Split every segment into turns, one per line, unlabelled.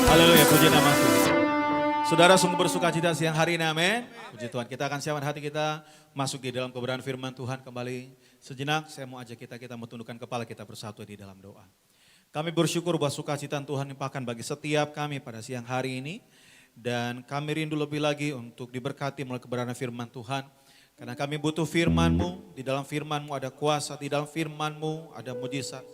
Haleluya, puji nama Tuhan. Saudara sungguh bersuka cita siang hari ini, amin. Puji Tuhan, kita akan siapkan hati kita masuk di dalam kebenaran firman Tuhan kembali. Sejenak saya mau ajak kita mau tundukkan kepala kita bersatu di dalam doa. Kami bersyukur bahwa sukacita Tuhan limpahkan bagi setiap kami pada siang hari ini. Dan kami rindu lebih lagi untuk diberkati melalui kebenaran firman Tuhan. Karena kami butuh firman-Mu, di dalam firman-Mu ada kuasa, di dalam firman-Mu ada mujizat.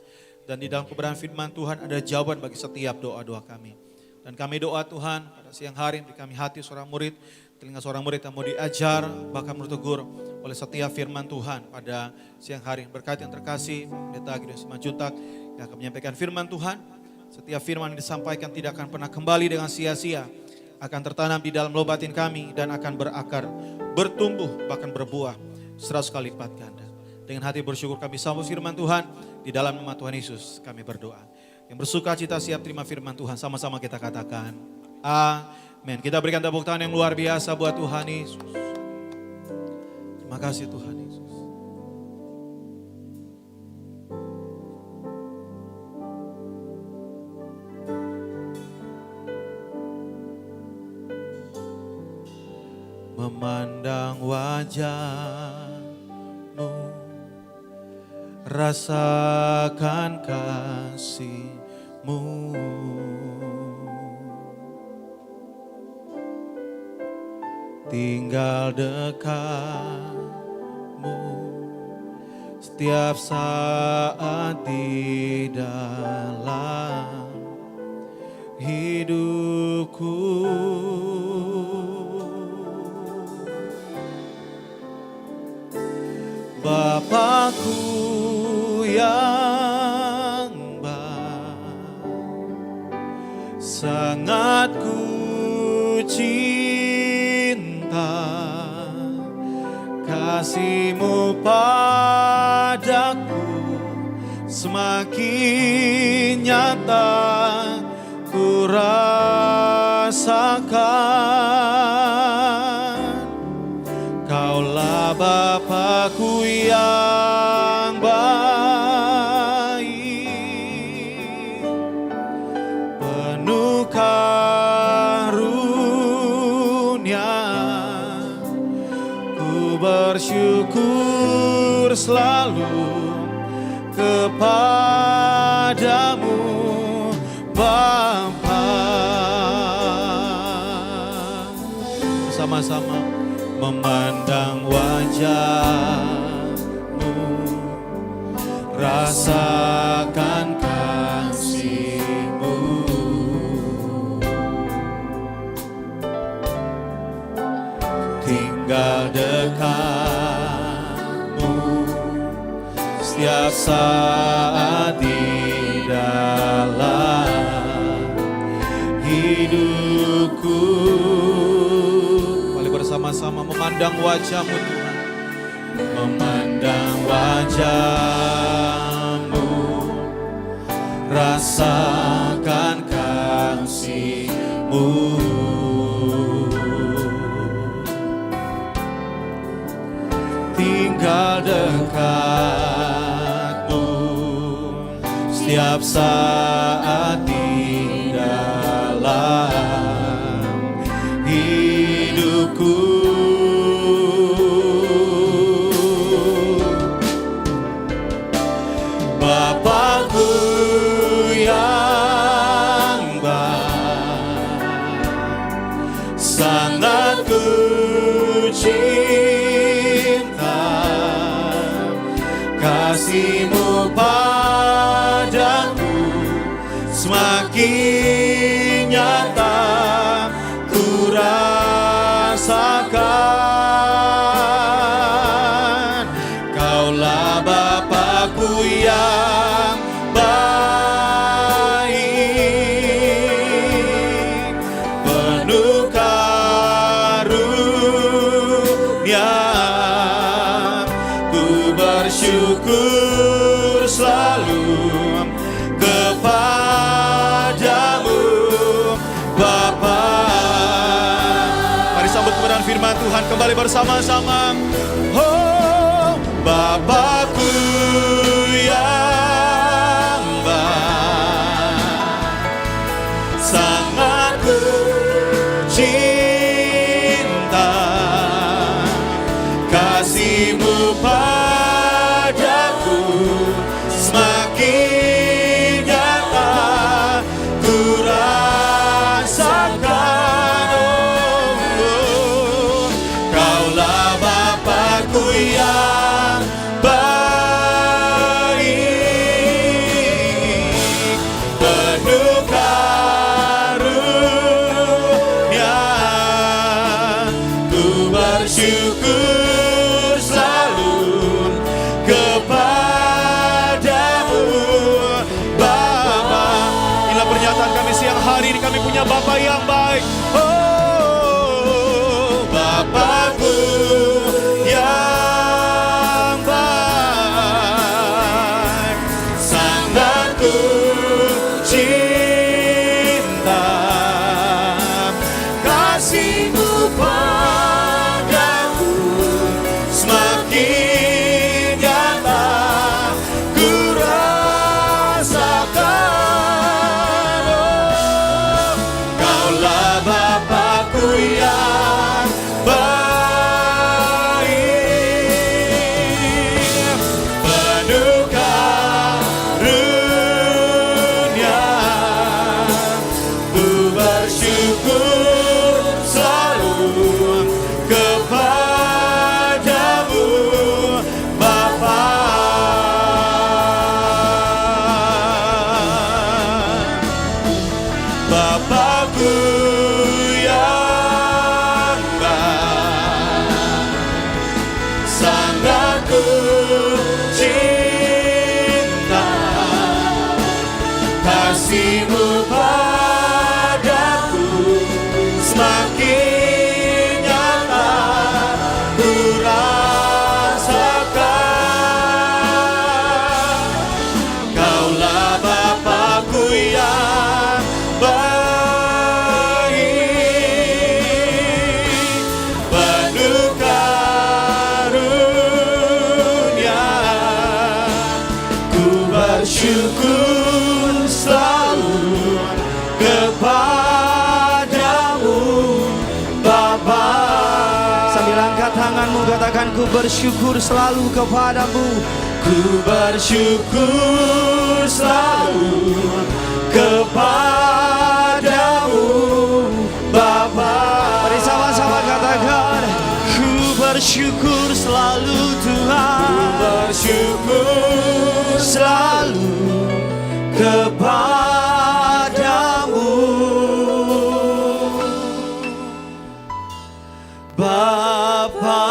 Dan di dalam kebenaran firman Tuhan ada jawaban bagi setiap doa-doa kami. Dan kami doa Tuhan pada siang hari beri kami hati seorang murid, telinga seorang murid yang mau diajar, bahkan bertegur oleh setiap firman Tuhan pada siang hari. Berkat yang terkasih, Pendeta Gideon Simanjuntak yang akan menyampaikan firman Tuhan. Setiap firman yang disampaikan tidak akan pernah kembali dengan sia-sia. Akan tertanam di dalam lubuk batin kami dan akan berakar, bertumbuh, bahkan berbuah 100 kali lipat ganda. Dengan hati bersyukur kami sambut firman Tuhan, di dalam nama Tuhan Yesus kami berdoa. Yang bersuka cita siap terima firman Tuhan, sama-sama kita katakan amin. Kita berikan tepuk tangan yang luar biasa buat Tuhan Yesus. Terima kasih Tuhan Yesus. Memandang wajah-Mu, rasakan kasih-Mu, tinggal dekat-Mu setiap saat di dalam hidupku. Bapakku yang baik, sangat ku cinta, kasih-Mu padaku semakin nyata ku rasakan. Kaulah Bapakku yang baik, penuh karunia, ku bersyukur selalu kepadamu Bapa. Bersama-sama memandang wajah-Mu, rasakan kasih-Mu, tinggal dekat-Mu setiap saat di dalam hidupku. Sama-sama memandang wajah-Mu Tuhan, memandang wajah-Mu, rasakan kasih-Mu, tinggal dekat-Mu setiap saat di dalam hidupku. Bapakku yang baik, sangat ku cinta, kasih-Mu padaku semakin nyata ku rasakan. Kaulah Bapakku yang baik, penuh karunia, ku bersyukur selalu kepadamu Bapa. Mari sambut kebenaran firman Tuhan kembali bersama-sama. Oh, Bapakku yang baik, sangat penuh karunia. Ku bersyukur selalu kepadamu Bapa. Inilah pernyataan kami siang hari ini, kami punya Bapa yang baik. Oh, Bapakku yang baik, sangat ku cinta. Kasih-Mu padaku semakin nyata ku rasakan. Oh, Kaulah Bapakku yang baik, penuh karunia. Ku bersyukur selalu kepadamu Bapa. Bapakku yang baik, sangat ku cinta. Kasih-Mu padaku semakin nyata ku rasakan. Kaulah Bapakku yang baik, penuh karunia. Ku bersyukur selalu kepadamu Bapa.
Sambil angkat tanganmu katakan, ku bersyukur selalu kepadamu.
Ku bersyukur selalu kepadamu Bapa.
Mari sama-sama katakan, ku bersyukur selalu Tuhan.
Ku bersyukur selalu kepadamu Bapa.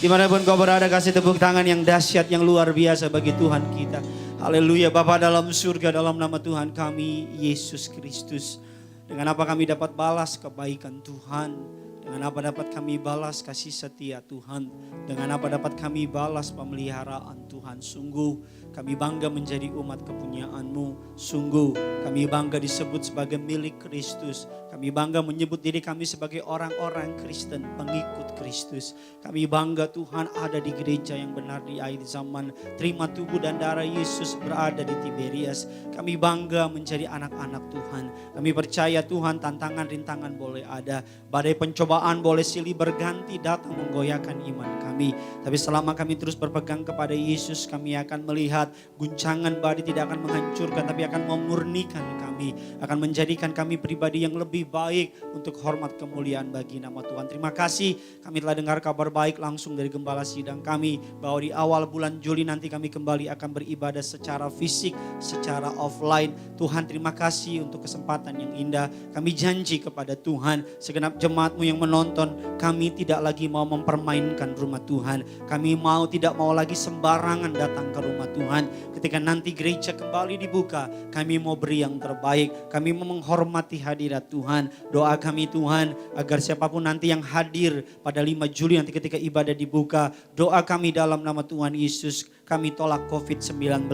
Dimanapun kau berada, kasih tepuk tangan yang dahsyat, yang luar biasa bagi Tuhan kita. Haleluya. Bapa dalam surga, dalam nama Tuhan kami Yesus Kristus, dengan apa kami dapat balas kebaikan Tuhan, dengan apa dapat kami balas kasih setia Tuhan, dengan apa dapat kami balas pemeliharaan Tuhan. Sungguh kami bangga menjadi umat kepunyaan-Mu. Sungguh kami bangga disebut sebagai milik Kristus. Kami bangga menyebut diri kami sebagai orang-orang Kristen, pengikut Kristus. Kami bangga Tuhan ada di gereja yang benar di akhir zaman. Terima tubuh dan darah Yesus berada di Tiberias. Kami bangga menjadi anak-anak Tuhan. Kami percaya Tuhan, tantangan, rintangan boleh ada. Badai pencobaan boleh silih berganti datang menggoyahkan iman kami. Tapi selama kami terus berpegang kepada Yesus, kami akan melihat guncangan badai tidak akan menghancurkan, tapi akan memurnikan kami. Akan menjadikan kami pribadi yang lebih baik untuk hormat kemuliaan bagi nama Tuhan. Terima kasih, kami telah dengar kabar baik langsung dari gembala sidang kami, bahwa di awal bulan Juli nanti kami kembali akan beribadah secara fisik, secara offline. Tuhan, terima kasih untuk kesempatan yang indah. Kami janji kepada Tuhan, segenap jemaat-Mu yang menonton, kami tidak lagi mau mempermainkan rumah Tuhan. Kami tidak mau lagi sembarangan datang ke rumah Tuhan. Ketika nanti gereja kembali dibuka, kami mau beri yang terbaik. Kami mau menghormati hadirat Tuhan. Doa kami Tuhan, agar siapapun nanti yang hadir pada 5 Juli nanti ketika ibadah dibuka, doa kami dalam nama Tuhan Yesus, kami tolak COVID-19,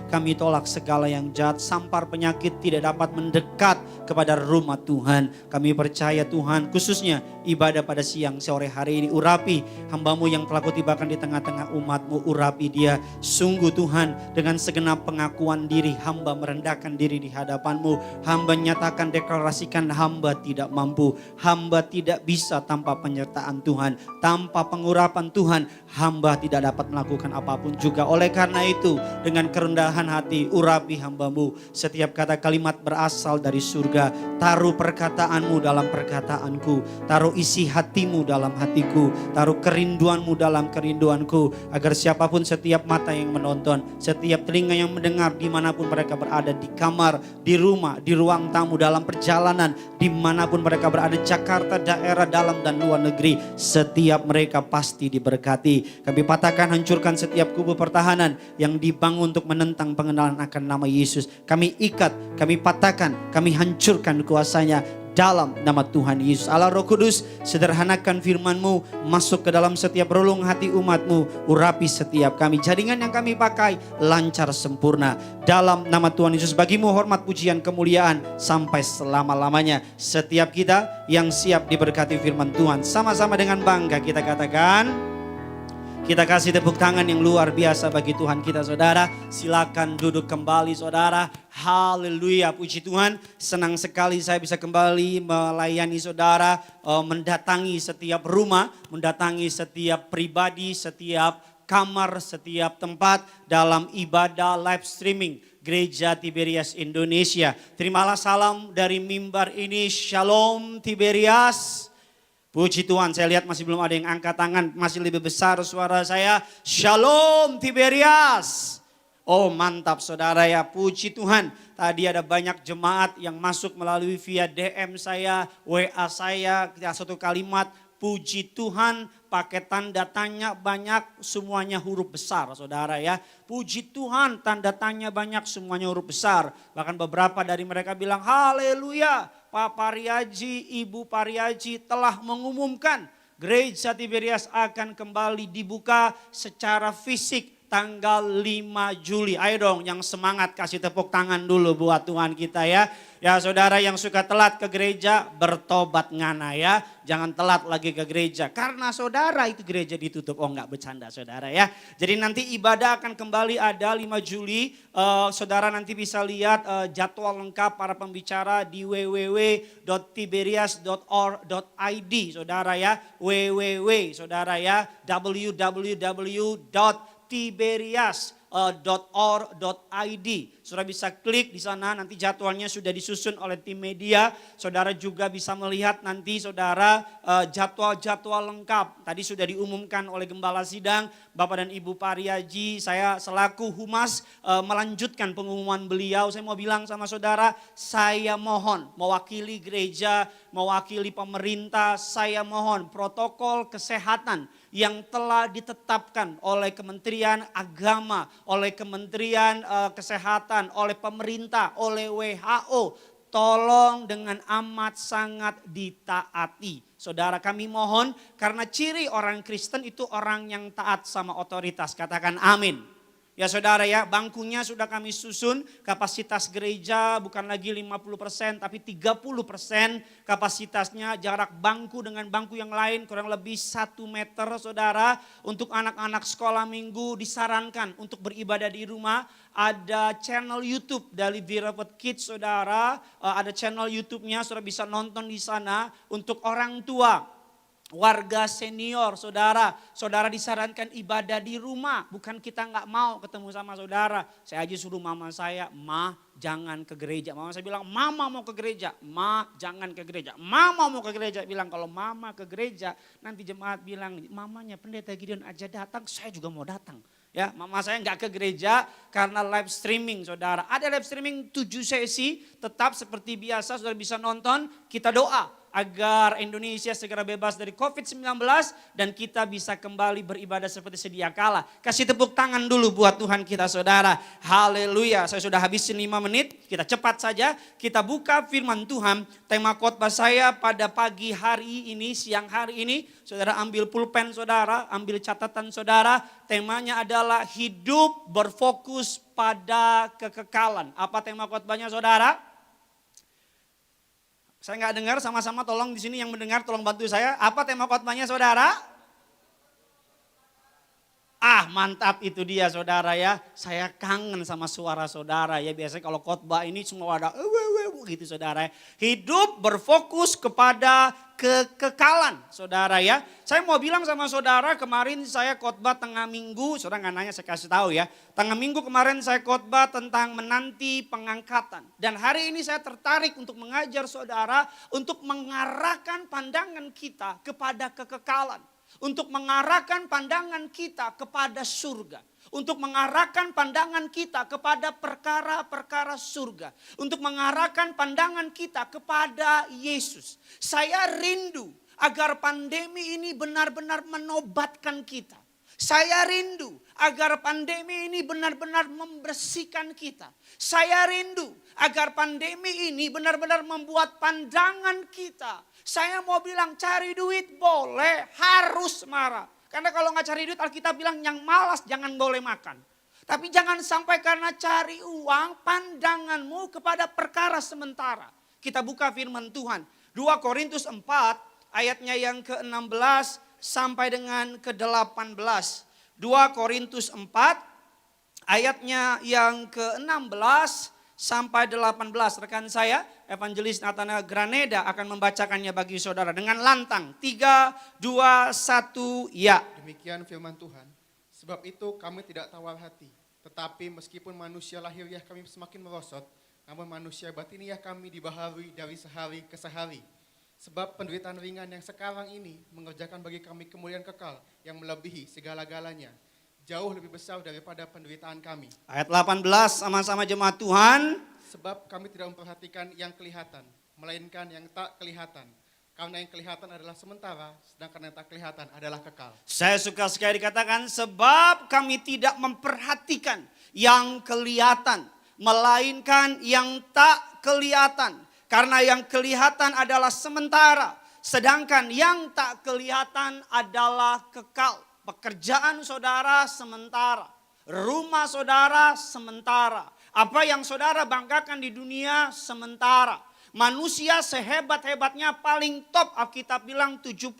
kami tolak segala yang jahat, sampar penyakit tidak dapat mendekat kepada rumah Tuhan. Kami percaya Tuhan, khususnya ibadah pada siang sore hari ini, urapi hamba-Mu yang telah Kau tibakan di tengah-tengah umat-Mu, urapi dia. Sungguh Tuhan, dengan segenap pengakuan diri, hamba merendahkan diri di hadapan-Mu. Hamba nyatakan, deklarasikan, hamba tidak mampu, hamba tidak bisa tanpa penyertaan Tuhan, tanpa pengurapan Tuhan, hamba tidak dapat melakukan apapun juga. Oleh karena itu, dengan kerendahan hati, urapi hamba-Mu. Setiap kata kalimat berasal dari surga surga. Taruh perkataanmu dalam perkataanku. Taruh isi hatimu dalam hatiku. Taruh kerinduanmu dalam kerinduanku. Agar siapapun, setiap mata yang menonton, setiap telinga yang mendengar, dimanapun mereka berada, di kamar, di rumah, di ruang tamu, dalam perjalanan, dimanapun mereka berada, Jakarta, daerah dalam dan luar negeri, setiap mereka pasti diberkati. Kami patahkan, hancurkan setiap kubu pertahanan yang dibangun untuk menentang pengenalan akan nama Yesus. Kami ikat, kami patahkan, kami hancurkan kuasanya dalam nama Tuhan Yesus. Allah Roh Kudus, sederhanakan firman-Mu masuk ke dalam setiap relung hati umat-Mu. Urapi setiap kami. Jaringan yang kami pakai lancar sempurna. Dalam nama Tuhan Yesus, bagi-Mu hormat, pujian, kemuliaan sampai selama-lamanya. Setiap kita yang siap diberkati firman Tuhan, sama-sama dengan bangga kita katakan, kita kasih tepuk tangan yang luar biasa bagi Tuhan kita, saudara. Silakan duduk kembali, saudara. Haleluya, puji Tuhan. Senang sekali saya bisa kembali melayani saudara, mendatangi setiap rumah, mendatangi setiap pribadi, setiap kamar, setiap tempat dalam ibadah live streaming Gereja Tiberias Indonesia. Terimalah salam dari mimbar ini. Shalom Tiberias. Puji Tuhan, saya lihat masih belum ada yang angkat tangan, masih lebih besar suara saya. Shalom Tiberias. Oh mantap saudara ya, puji Tuhan. Tadi ada banyak jemaat yang masuk melalui via DM saya, WA saya, satu kalimat, puji Tuhan, pakai tanda tanya banyak, semuanya huruf besar saudara ya. Puji Tuhan, tanda tanya banyak, semuanya huruf besar. Bahkan beberapa dari mereka bilang haleluya, Pak Pariaji, Ibu Pariaji telah mengumumkan Gereja Tiberias akan kembali dibuka secara fisik tanggal 5 Juli. Ayo dong yang semangat kasih tepuk tangan dulu buat Tuhan kita ya. Ya saudara yang suka telat ke gereja, bertobat ngana ya. Jangan telat lagi ke gereja. Karena saudara itu gereja ditutup. Oh enggak, bercanda saudara ya. Jadi nanti ibadah akan kembali ada 5 Juli. Saudara nanti bisa lihat jadwal lengkap para pembicara di www.tiberias.or.id. Saudara ya, saudara ya, www.tiberias.or.id. Saudara bisa klik di sana, nanti jadwalnya sudah disusun oleh tim media. Saudara juga bisa melihat nanti saudara jadwal-jadwal lengkap. Tadi sudah diumumkan oleh Gembala Sidang, Bapak dan Ibu Pariaji. Saya selaku humas melanjutkan pengumuman beliau. Saya mau bilang sama saudara, saya mohon mewakili gereja, mewakili pemerintah, saya mohon protokol kesehatan yang telah ditetapkan oleh Kementerian Agama, oleh Kementerian Kesehatan, oleh pemerintah, oleh WHO, tolong dengan amat sangat ditaati. Saudara kami mohon, karena ciri orang Kristen itu orang yang taat sama otoritas. Katakan amin. Ya saudara ya, bangkunya sudah kami susun, kapasitas gereja bukan lagi 50% tapi 30% kapasitasnya, jarak bangku dengan bangku yang lain kurang lebih 1 meter saudara. Untuk anak-anak sekolah minggu disarankan untuk beribadah di rumah. Ada channel YouTube dari Beloved Kids saudara, ada channel YouTube-nya, saudara bisa nonton di sana. Untuk orang tua, warga senior, saudara disarankan ibadah di rumah. Bukan kita nggak mau ketemu sama saudara. Saya aja suruh mama saya, ma jangan ke gereja. Mama saya bilang, mama mau ke gereja. Ma jangan ke gereja. Mama mau ke gereja. Bilang kalau mama ke gereja, nanti jemaat bilang, mamanya pendeta Gideon aja datang, saya juga mau datang. Ya, mama saya nggak ke gereja karena live streaming saudara. Ada live streaming 7 sesi, tetap seperti biasa saudara bisa nonton. Kita doa agar Indonesia segera bebas dari COVID-19 dan kita bisa kembali beribadah seperti sedia kala. Kasih tepuk tangan dulu buat Tuhan kita saudara. Haleluya. Saya sudah habisin 5 menit. Kita cepat saja. Kita buka firman Tuhan. Tema khotbah saya pada pagi hari ini, siang hari ini. Saudara ambil pulpen saudara, ambil catatan saudara. Temanya adalah hidup berfokus pada kekekalan. Apa tema khotbahnya saudara? Saya nggak dengar, sama-sama tolong di sini yang mendengar tolong bantu saya. Apa tema khotbahnya saudara? Ah mantap, itu dia saudara ya. Saya kangen sama suara saudara ya. Biasanya kalau khotbah ini semua ada gitu saudara. Hidup berfokus kepada kekekalan saudara ya. Saya mau bilang sama saudara, kemarin saya khotbah tengah minggu, saudara nggak nanya saya kasih tahu ya. Tengah minggu kemarin saya khotbah tentang menanti pengangkatan. Dan hari ini saya tertarik untuk mengajar saudara untuk mengarahkan pandangan kita kepada kekekalan. Untuk mengarahkan pandangan kita kepada surga. Untuk mengarahkan pandangan kita kepada perkara-perkara surga. Untuk mengarahkan pandangan kita kepada Yesus. Saya rindu agar pandemi ini benar-benar menobatkan kita. Saya rindu agar pandemi ini benar-benar membersihkan kita. Saya rindu agar pandemi ini benar-benar membuat pandangan kita. Saya mau bilang cari duit boleh, harus marah. Karena kalau nggak cari duit Alkitab bilang yang malas jangan boleh makan. Tapi jangan sampai karena cari uang pandanganmu kepada perkara sementara. Kita buka firman Tuhan. 2 Korintus 4 ayatnya yang ke-16 sampai dengan ke-18. 2 Korintus 4 ayatnya yang ke-16 sampai 18. Rekan saya Evangelis Nathanael Graneda akan membacakannya bagi saudara dengan lantang. 3, 2, 1 ya.
Demikian firman Tuhan. Sebab itu kami tidak tawar hati. Tetapi meskipun manusia lahiriah kami semakin merosot, namun manusia batiniah kami dibaharui dari sehari ke sehari. Sebab penderitaan ringan yang sekarang ini mengerjakan bagi kami kemuliaan kekal yang melebihi segala-galanya. Jauh lebih besar daripada penderitaan kami.
Ayat 18 sama-sama jemaat Tuhan.
Sebab kami tidak memperhatikan yang kelihatan, melainkan yang tak kelihatan. Karena yang kelihatan adalah sementara, sedangkan yang tak kelihatan adalah kekal.
Saya suka sekali dikatakan sebab kami tidak memperhatikan yang kelihatan, melainkan yang tak kelihatan. Karena yang kelihatan adalah sementara, sedangkan yang tak kelihatan adalah kekal. Pekerjaan saudara sementara, rumah saudara sementara. Apa yang saudara banggakan di dunia sementara. Manusia sehebat-hebatnya paling top Alkitab bilang 70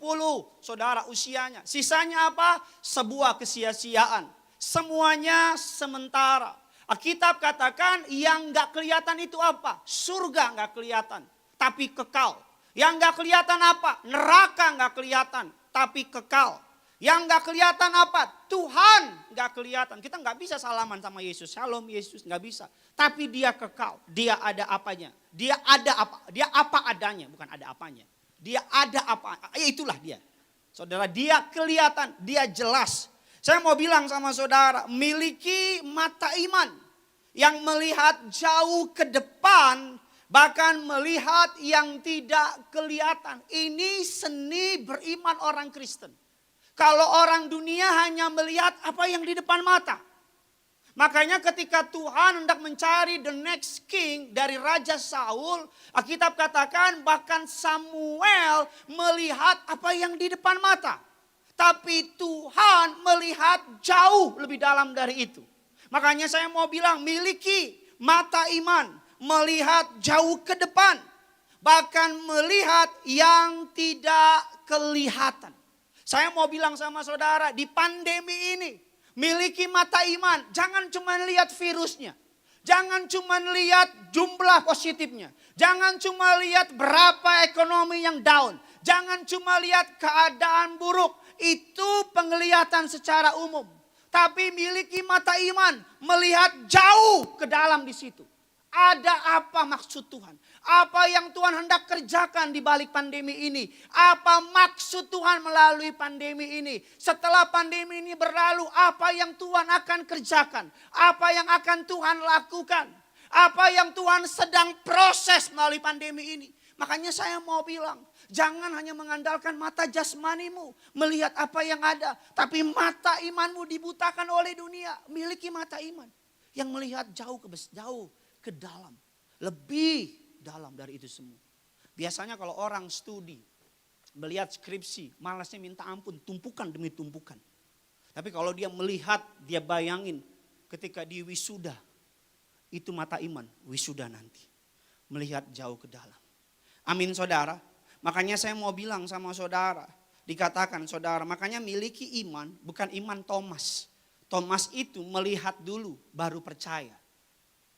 saudara usianya. Sisanya apa? Sebuah kesia-siaan. Semuanya sementara. Alkitab katakan yang gak kelihatan itu apa? Surga gak kelihatan, tapi kekal. Yang gak kelihatan apa? Neraka gak kelihatan, tapi kekal. Yang gak kelihatan apa? Tuhan gak kelihatan. Kita gak bisa salaman sama Yesus. Shalom Yesus, gak bisa. Tapi dia kekal, dia ada apanya. Dia ada apa? Dia apa adanya, bukan ada apanya. Dia ada apa, itulah dia. Saudara, dia kelihatan, dia jelas. Saya mau bilang sama saudara, miliki mata iman yang melihat jauh ke depan, bahkan melihat yang tidak kelihatan. Ini seni beriman orang Kristen. Kalau orang dunia hanya melihat apa yang di depan mata. Makanya ketika Tuhan hendak mencari the next king dari Raja Saul, Alkitab katakan bahkan Samuel melihat apa yang di depan mata. Tapi Tuhan melihat jauh lebih dalam dari itu. Makanya saya mau bilang miliki mata iman. Melihat jauh ke depan. Bahkan melihat yang tidak kelihatan. Saya mau bilang sama saudara di pandemi ini. Miliki mata iman. Jangan cuma lihat virusnya. Jangan cuma lihat jumlah positifnya. Jangan cuma lihat berapa ekonomi yang down. Jangan cuma lihat keadaan buruk. Itu penglihatan secara umum. Tapi miliki mata iman. Melihat jauh ke dalam di situ. Ada apa maksud Tuhan? Apa yang Tuhan hendak kerjakan di balik pandemi ini? Apa maksud Tuhan melalui pandemi ini? Setelah pandemi ini berlalu, apa yang Tuhan akan kerjakan? Apa yang akan Tuhan lakukan? Apa yang Tuhan sedang proses melalui pandemi ini? Makanya saya mau bilang, jangan hanya mengandalkan mata jasmanimu melihat apa yang ada. Tapi mata imanmu dibutakan oleh dunia. Miliki mata iman yang melihat jauh ke dalam. Lebih dalam dari itu semua. Biasanya kalau orang studi, melihat skripsi, malasnya minta ampun, tumpukan demi tumpukan. Tapi kalau dia melihat, dia bayangin ketika di wisuda, itu mata iman, wisuda nanti. Melihat jauh ke dalam. Amin saudara. Makanya saya mau bilang sama saudara. Dikatakan saudara, makanya miliki iman, bukan iman Thomas. Thomas itu melihat dulu baru percaya.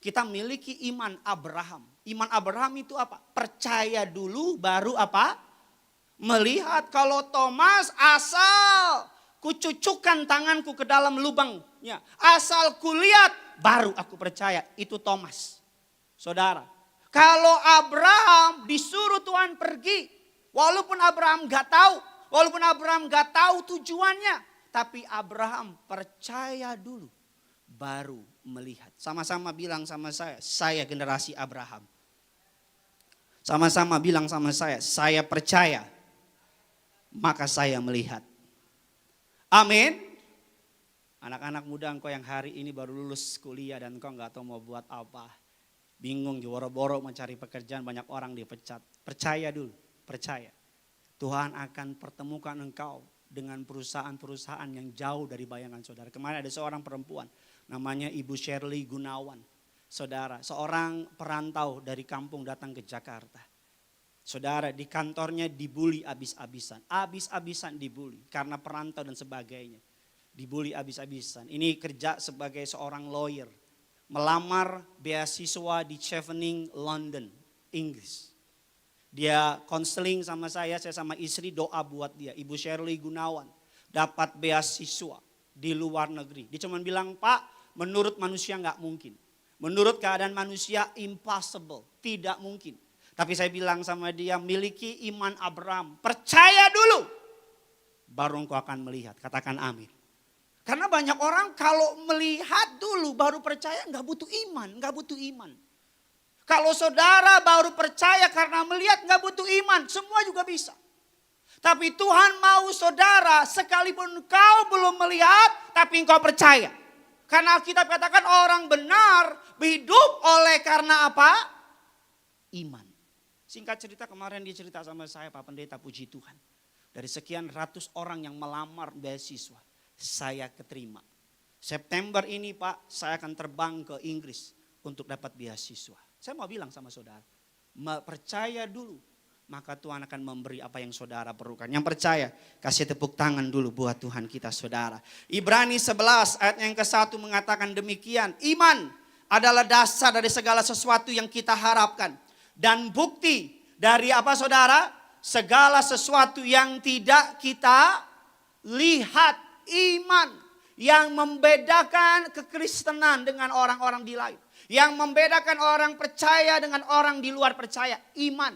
Kita miliki iman Abraham. Iman Abraham itu apa? Percaya dulu baru apa? Melihat. Kalau Thomas asal kucucukkan tanganku ke dalam lubangnya. Asal kulihat baru aku percaya. Itu Thomas. Saudara. Kalau Abraham disuruh Tuhan pergi. Walaupun Abraham gak tahu. Walaupun Abraham gak tahu tujuannya. Tapi Abraham percaya dulu. Baru melihat. Sama-sama bilang sama saya generasi Abraham. Sama-sama bilang sama saya percaya. Maka saya melihat. Amin. Anak-anak muda engkau yang hari ini baru lulus kuliah dan engkau gak tahu mau buat apa. Bingung, boro-boro mencari pekerjaan, banyak orang dipecat. Percaya dulu, percaya. Tuhan akan pertemukan engkau dengan perusahaan-perusahaan yang jauh dari bayangan saudara. Kemarin ada seorang perempuan, namanya Ibu Shirley Gunawan. Saudara, seorang perantau dari kampung datang ke Jakarta. Saudara, di kantornya dibully abis-abisan. Abis-abisan dibully karena perantau dan sebagainya. Dibully abis-abisan. Ini kerja sebagai seorang lawyer. Melamar beasiswa di Chevening, London, Inggris. Dia konseling sama saya sama istri doa buat dia. Ibu Shirley Gunawan dapat beasiswa di luar negeri. Dia cuma bilang, Pak, menurut manusia nggak mungkin. Menurut keadaan manusia impossible, tidak mungkin. Tapi saya bilang sama dia, miliki iman Abraham. Percaya dulu, baru engkau akan melihat. Katakan amin. Karena banyak orang kalau melihat dulu baru percaya nggak butuh iman, nggak butuh iman. Kalau saudara baru percaya karena melihat nggak butuh iman, semua juga bisa. Tapi Tuhan mau saudara sekalipun kau belum melihat, tapi engkau percaya. Karena kita katakan orang benar hidup oleh karena apa? Iman. Singkat cerita kemarin dia cerita sama saya Pak Pendeta, puji Tuhan. Dari sekian ratus orang yang melamar beasiswa, saya keterima. September ini Pak, saya akan terbang ke Inggris untuk dapat beasiswa. Saya mau bilang sama saudara, percaya dulu, maka Tuhan akan memberi apa yang saudara perlukan. Yang percaya, kasih tepuk tangan dulu buat Tuhan kita saudara. Ibrani 11 ayat yang ke-1 mengatakan demikian. Iman adalah dasar dari segala sesuatu yang kita harapkan. Dan bukti dari apa saudara? Segala sesuatu yang tidak kita lihat. Iman yang membedakan kekristenan dengan orang-orang di lain. Yang membedakan orang percaya dengan orang di luar percaya. Iman.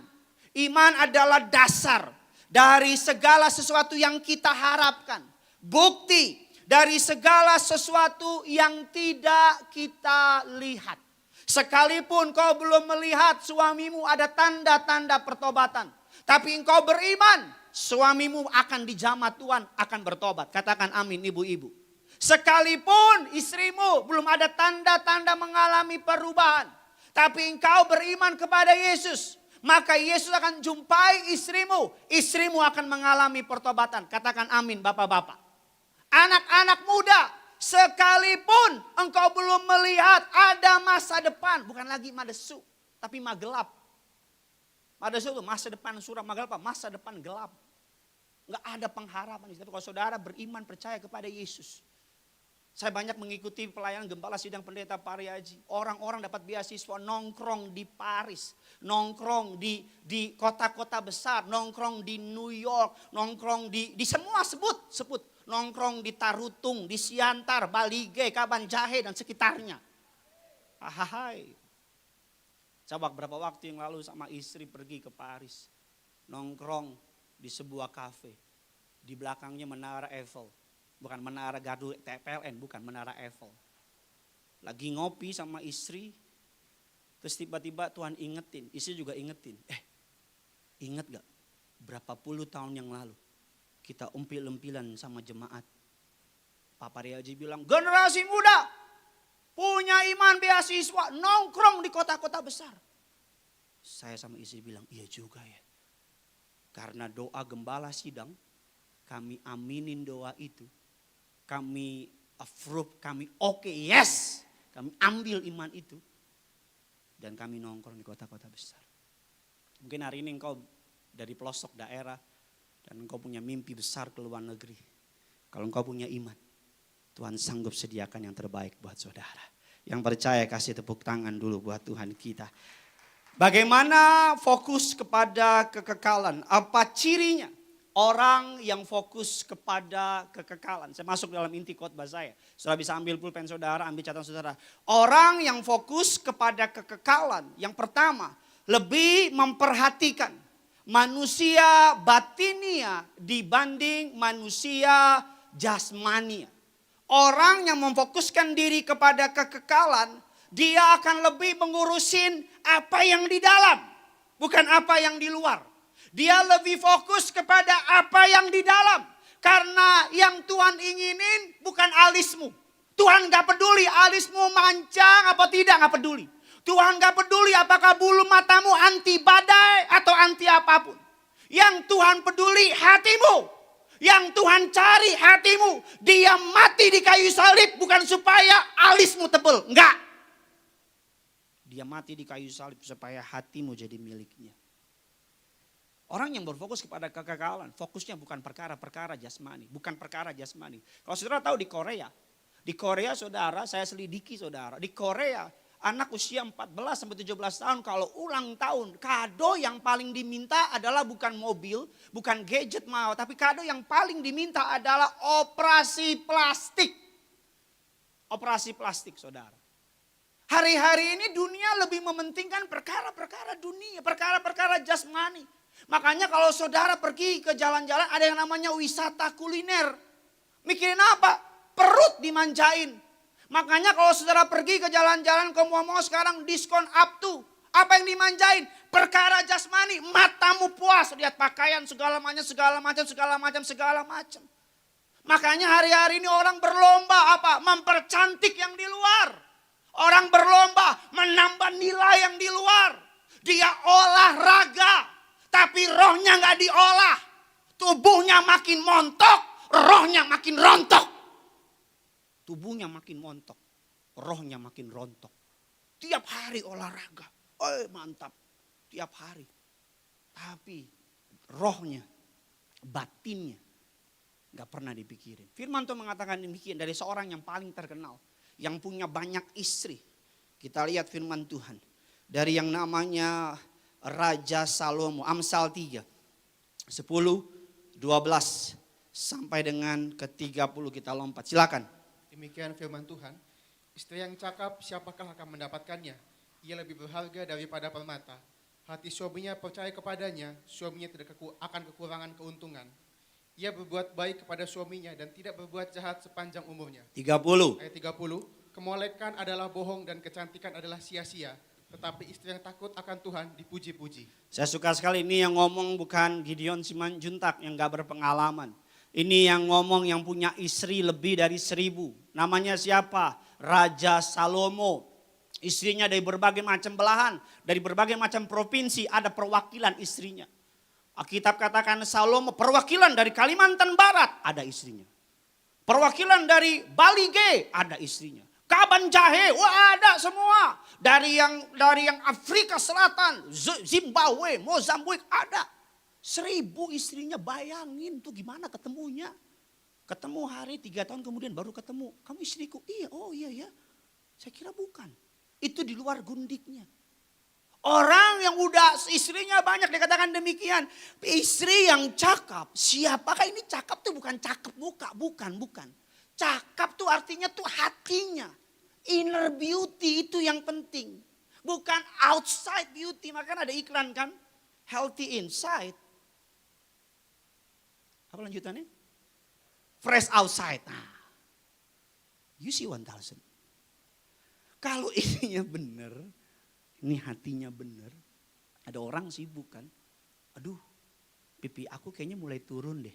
Iman adalah dasar dari segala sesuatu yang kita harapkan. Bukti dari segala sesuatu yang tidak kita lihat. Sekalipun kau belum melihat suamimu ada tanda-tanda pertobatan. Tapi engkau beriman, suamimu akan dijamah Tuhan, akan bertobat. Katakan amin ibu-ibu. Sekalipun istrimu belum ada tanda-tanda mengalami perubahan. Tapi engkau beriman kepada Yesus. Maka Yesus akan jumpai istrimu. Istrimu akan mengalami pertobatan. Katakan amin bapak-bapak. Anak-anak muda. Sekalipun engkau belum melihat ada masa depan. Bukan lagi madesu. Tapi magelap. Madesu itu masa depan suram. Magelap apa? Masa depan gelap. Enggak ada pengharapan. Tapi kalau saudara beriman percaya kepada Yesus. Saya banyak mengikuti pelayanan gembala sidang pendeta Pariaji. Orang-orang dapat beasiswa nongkrong di Paris. Nongkrong di kota-kota besar. Nongkrong di New York. Nongkrong di semua sebut. Nongkrong di Tarutung, di Siantar, Balige, Kabanjahe dan sekitarnya. Ahai. Coba beberapa waktu yang lalu sama istri pergi ke Paris. Nongkrong di sebuah kafe. Di belakangnya Menara Eiffel. Bukan Menara Gardu TPLN, bukan Menara Eiffel. Lagi ngopi sama istri, terus tiba-tiba Tuhan ingetin, istri juga ingetin. Ingat gak berapa puluh tahun yang lalu kita umpil-umpilan sama jemaat. Pak Pariaji bilang, generasi muda punya iman beasiswa, nongkrong di kota-kota besar. Saya sama istri bilang, iya juga ya. Karena doa gembala sidang, kami aminin doa itu. Kami approve, kami oke, yes. Kami ambil iman itu. Dan kami nongkrong di kota-kota besar. Mungkin hari ini engkau dari pelosok daerah. Dan engkau punya mimpi besar ke luar negeri. Kalau engkau punya iman, Tuhan sanggup sediakan yang terbaik buat saudara. Yang percaya kasih tepuk tangan dulu buat Tuhan kita. Bagaimana fokus kepada kekekalan? Apa cirinya? Orang yang fokus kepada kekekalan. Saya masuk dalam inti khotbah saya. Saudara bisa ambil pulpen saudara, ambil catatan saudara. Orang yang fokus kepada kekekalan. Yang pertama, lebih memperhatikan manusia batinia dibanding manusia jasmania. Orang yang memfokuskan diri kepada kekekalan, dia akan lebih mengurusin apa yang di dalam, bukan apa yang di luar. Dia lebih fokus kepada apa yang di dalam. Karena yang Tuhan inginin bukan alismu. Tuhan gak peduli alismu mancang apa tidak, gak peduli. Tuhan gak peduli apakah bulu matamu anti badai atau anti apapun. Yang Tuhan peduli hatimu. Yang Tuhan cari hatimu. Dia mati di kayu salib bukan supaya alismu tebel. Enggak. Dia mati di kayu salib supaya hatimu jadi miliknya. Orang yang berfokus kepada kekekalan, fokusnya bukan perkara-perkara jasmani, bukan perkara jasmani. Kalau saudara tahu di Korea saudara, saya selidiki saudara, di Korea anak usia 14 sampai 17 tahun kalau ulang tahun, kado yang paling diminta adalah bukan mobil, bukan gadget mahal, tapi kado yang paling diminta adalah operasi plastik. Operasi plastik saudara. Hari-hari ini dunia lebih mementingkan perkara-perkara dunia, perkara-perkara jasmani. Makanya kalau saudara pergi ke jalan-jalan ada yang namanya wisata kuliner. Mikirin apa? Perut dimanjain. Makanya kalau saudara pergi ke jalan-jalan ke mall-mall sekarang diskon up to. Apa yang dimanjain? Perkara jasmani. Matamu puas lihat pakaian segala macam. Makanya hari-hari ini orang berlomba apa? Mempercantik yang di luar. Orang berlomba menambah nilai yang di luar. Dia olahraga. Tapi rohnya gak diolah. Tubuhnya makin montok, rohnya makin rontok. Tubuhnya makin montok, rohnya makin rontok. Tiap hari olahraga, mantap. Tiap hari. Tapi rohnya, batinnya gak pernah dipikirin. Firman Tuhan mengatakan demikian dari seorang yang paling terkenal. Yang punya banyak istri. Kita lihat firman Tuhan. Dari yang namanya Raja Salomo, Amsal 3, 10, 12, sampai dengan ke 30 kita lompat. Silakan.
Demikian firman Tuhan. Istri yang cakap siapakah akan mendapatkannya? Ia lebih berharga daripada permata. Hati suaminya percaya kepadanya, suaminya tidak akan kekurangan keuntungan. Ia berbuat baik kepada suaminya dan tidak berbuat jahat sepanjang umurnya.
30.
Ayat 30, kemolekan adalah bohong dan kecantikan adalah sia-sia. Tetapi istri yang takut akan Tuhan dipuji-puji.
Saya suka sekali ini yang ngomong bukan Gideon Simanjuntak yang gak berpengalaman. Ini yang ngomong yang punya istri lebih dari 1000. Namanya siapa? Raja Salomo. Istrinya dari berbagai macam belahan. Dari berbagai macam provinsi ada perwakilan istrinya. Alkitab katakan Salomo perwakilan dari Kalimantan Barat ada istrinya. Perwakilan dari Bali G ada istrinya. Kaban Jahe, wah ada semua. Dari yang Afrika Selatan, Zimbabwe, Mozambik ada. 1000 istrinya, bayangin tuh gimana ketemunya. Ketemu hari 3 tahun kemudian baru ketemu. Kamu istriku? Iya, oh iya ya. Saya kira bukan. Itu di luar gundiknya. Orang yang udah istrinya banyak dikatakan demikian. Istri yang cakap, siapakah ini cakap tuh bukan cakep muka, bukan. Cakap tuh artinya tuh hatinya. Inner beauty itu yang penting. Bukan outside beauty. Makanya ada iklan kan. Healthy inside. Apa lanjutannya? Fresh outside. Nah, you see 1000. Kalau ininya benar. Ini hatinya benar. Ada orang sibuk kan. Aduh, pipi aku kayaknya mulai turun deh.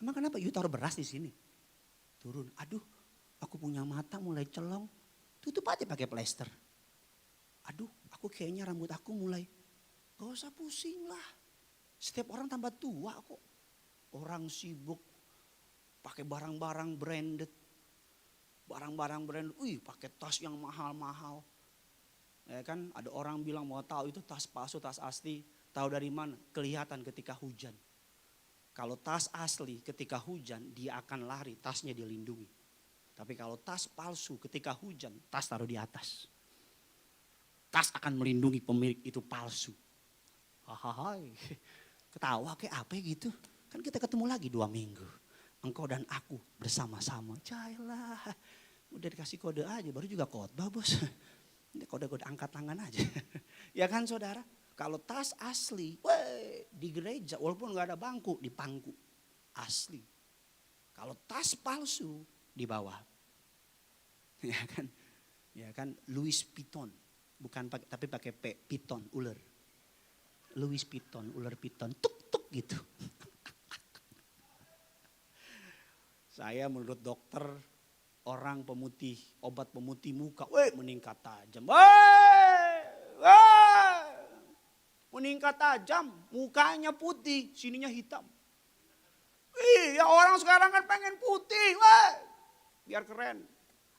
Emang kenapa? You taruh beras di sini. Turun. Aduh, aku punya mata mulai celong. Tutup aja pakai plester. Aduh, aku kayaknya rambut aku mulai. Gak usah pusing lah. Setiap orang tambah tua kok. Orang sibuk pakai barang-barang branded. Barang-barang branded. Pakai tas yang mahal-mahal. Ya kan, ada orang bilang mau tahu itu tas palsu, tas asli. Tahu dari mana? Kelihatan ketika hujan. Kalau tas asli ketika hujan dia akan lari, tasnya dilindungi. Tapi kalau tas palsu ketika hujan, tas taruh di atas. Tas akan melindungi pemilik itu palsu. Hahaha, ketawa kayak apa gitu. Kan kita ketemu lagi 2 minggu. Engkau dan aku bersama-sama. Cailah, udah dikasih kode aja, baru juga khotbah bos. Kode-kode angkat tangan aja. Ya kan saudara, kalau tas asli, di gereja walaupun gak ada bangku, di pangku. Asli. Kalau tas palsu, di bawah. Ya kan, Louis Vuitton. Bukan pakai, tapi pakai P, piton, ular. Louis Vuitton, ular piton, tuk-tuk gitu. Saya menurut dokter, orang pemutih, obat pemutih muka, meningkat tajam. Meningkat tajam, mukanya putih, sininya hitam. Ya orang sekarang kan pengen putih, biar keren.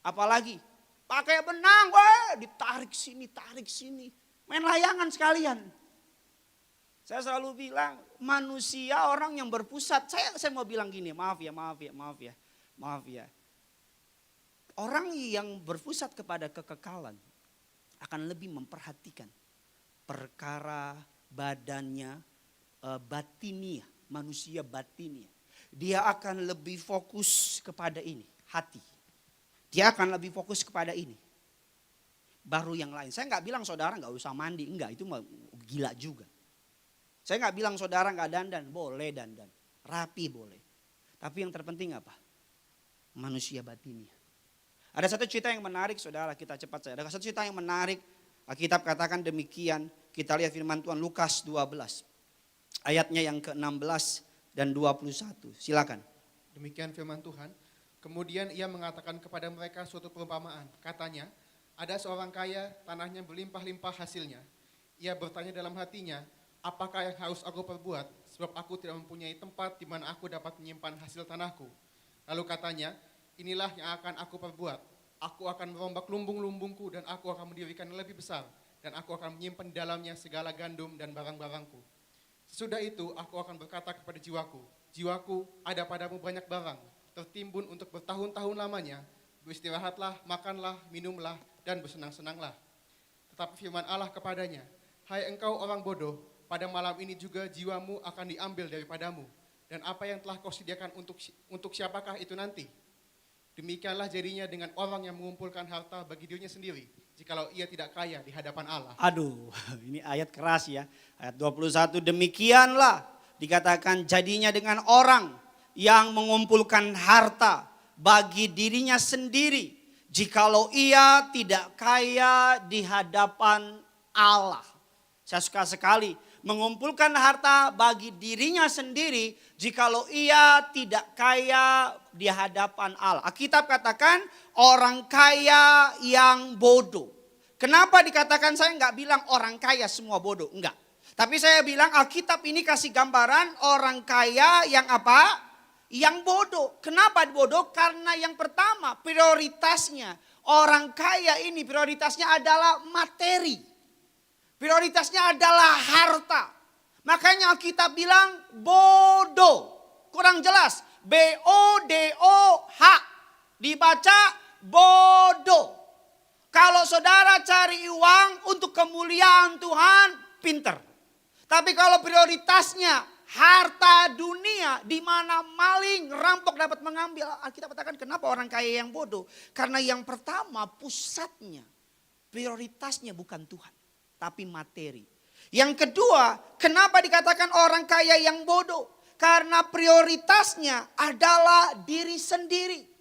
Apalagi pakai benang, ditarik sini, tarik sini. Main layangan sekalian. Saya selalu bilang, manusia orang yang berpusat. Saya mau bilang gini, maaf ya. Orang yang berpusat kepada kekekalan akan lebih memperhatikan perkara badannya, batiniah, manusia batiniah. Dia akan lebih fokus kepada ini, hati. Dia akan lebih fokus kepada ini. Baru yang lain. Saya nggak bilang saudara nggak usah mandi. Enggak, itu gila juga. Saya nggak bilang saudara nggak dandan. Boleh dandan. Rapi boleh. Tapi yang terpenting apa? Manusia batinnya. Ada satu cerita yang menarik saudara, kita cepat saja. Ada satu cerita yang menarik. Alkitab katakan demikian. Kita lihat firman Tuhan Lukas 12. Ayatnya yang ke-16 dan 21. Silakan.
Demikian firman Tuhan. Kemudian ia mengatakan kepada mereka suatu perumpamaan. Katanya, ada seorang kaya, tanahnya berlimpah-limpah hasilnya. Ia bertanya dalam hatinya, apakah yang harus aku perbuat? Sebab aku tidak mempunyai tempat di mana aku dapat menyimpan hasil tanahku. Lalu katanya, inilah yang akan aku perbuat. Aku akan merombak lumbung-lumbungku dan aku akan mendirikan yang lebih besar. Dan aku akan menyimpan di dalamnya segala gandum dan barang-barangku. Sesudah itu aku akan berkata kepada jiwaku, jiwaku ada padamu banyak barang, tertimbun untuk bertahun-tahun lamanya, beristirahatlah, makanlah, minumlah, dan bersenang-senanglah. Tetapi firman Allah kepadanya, hai engkau orang bodoh, pada malam ini juga jiwamu akan diambil daripadamu. Dan apa yang telah kau sediakan untuk siapakah itu nanti? Demikianlah jadinya dengan orang yang mengumpulkan harta bagi dirinya sendiri, jikalau ia tidak kaya di hadapan Allah.
Aduh, ini ayat keras ya. Ayat 21, demikianlah dikatakan jadinya dengan orang yang mengumpulkan harta bagi dirinya sendiri, jikalau ia tidak kaya di hadapan Allah. Saya suka sekali mengumpulkan harta bagi dirinya sendiri, jikalau ia tidak kaya di hadapan Allah. Alkitab katakan orang kaya yang bodoh. Kenapa dikatakan, saya nggak bilang orang kaya semua bodoh, enggak. Tapi saya bilang Alkitab ini kasih gambaran orang kaya yang apa? Yang bodoh. Kenapa bodoh? Karena yang pertama prioritasnya orang kaya ini prioritasnya adalah materi. Prioritasnya adalah harta. Makanya Alkitab bilang bodoh. Kurang jelas. B-O-D-O-H. Dibaca bodoh. Kalau saudara cari uang untuk kemuliaan Tuhan, pinter. Tapi kalau prioritasnya harta dunia, di mana maling, rampok dapat mengambil. Alkitab katakan kenapa orang kaya yang bodoh? Karena yang pertama pusatnya, prioritasnya bukan Tuhan, tapi materi. Yang kedua, kenapa dikatakan orang kaya yang bodoh? Karena prioritasnya adalah diri sendiri.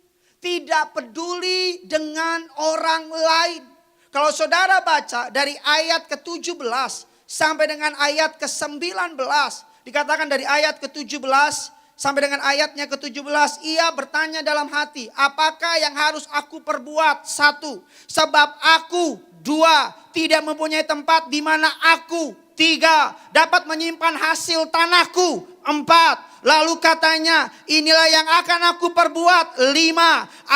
Tidak peduli dengan orang lain. Kalau saudara baca dari ayat ke-17 sampai dengan ayat ke-19. Dikatakan dari ayat ke-17 sampai dengan ayatnya ke-17. Ia bertanya dalam hati, apakah yang harus aku perbuat? 1, sebab aku. 2, tidak mempunyai tempat di mana aku. 3, dapat menyimpan hasil tanahku. 4, lalu katanya inilah yang akan aku perbuat. 5,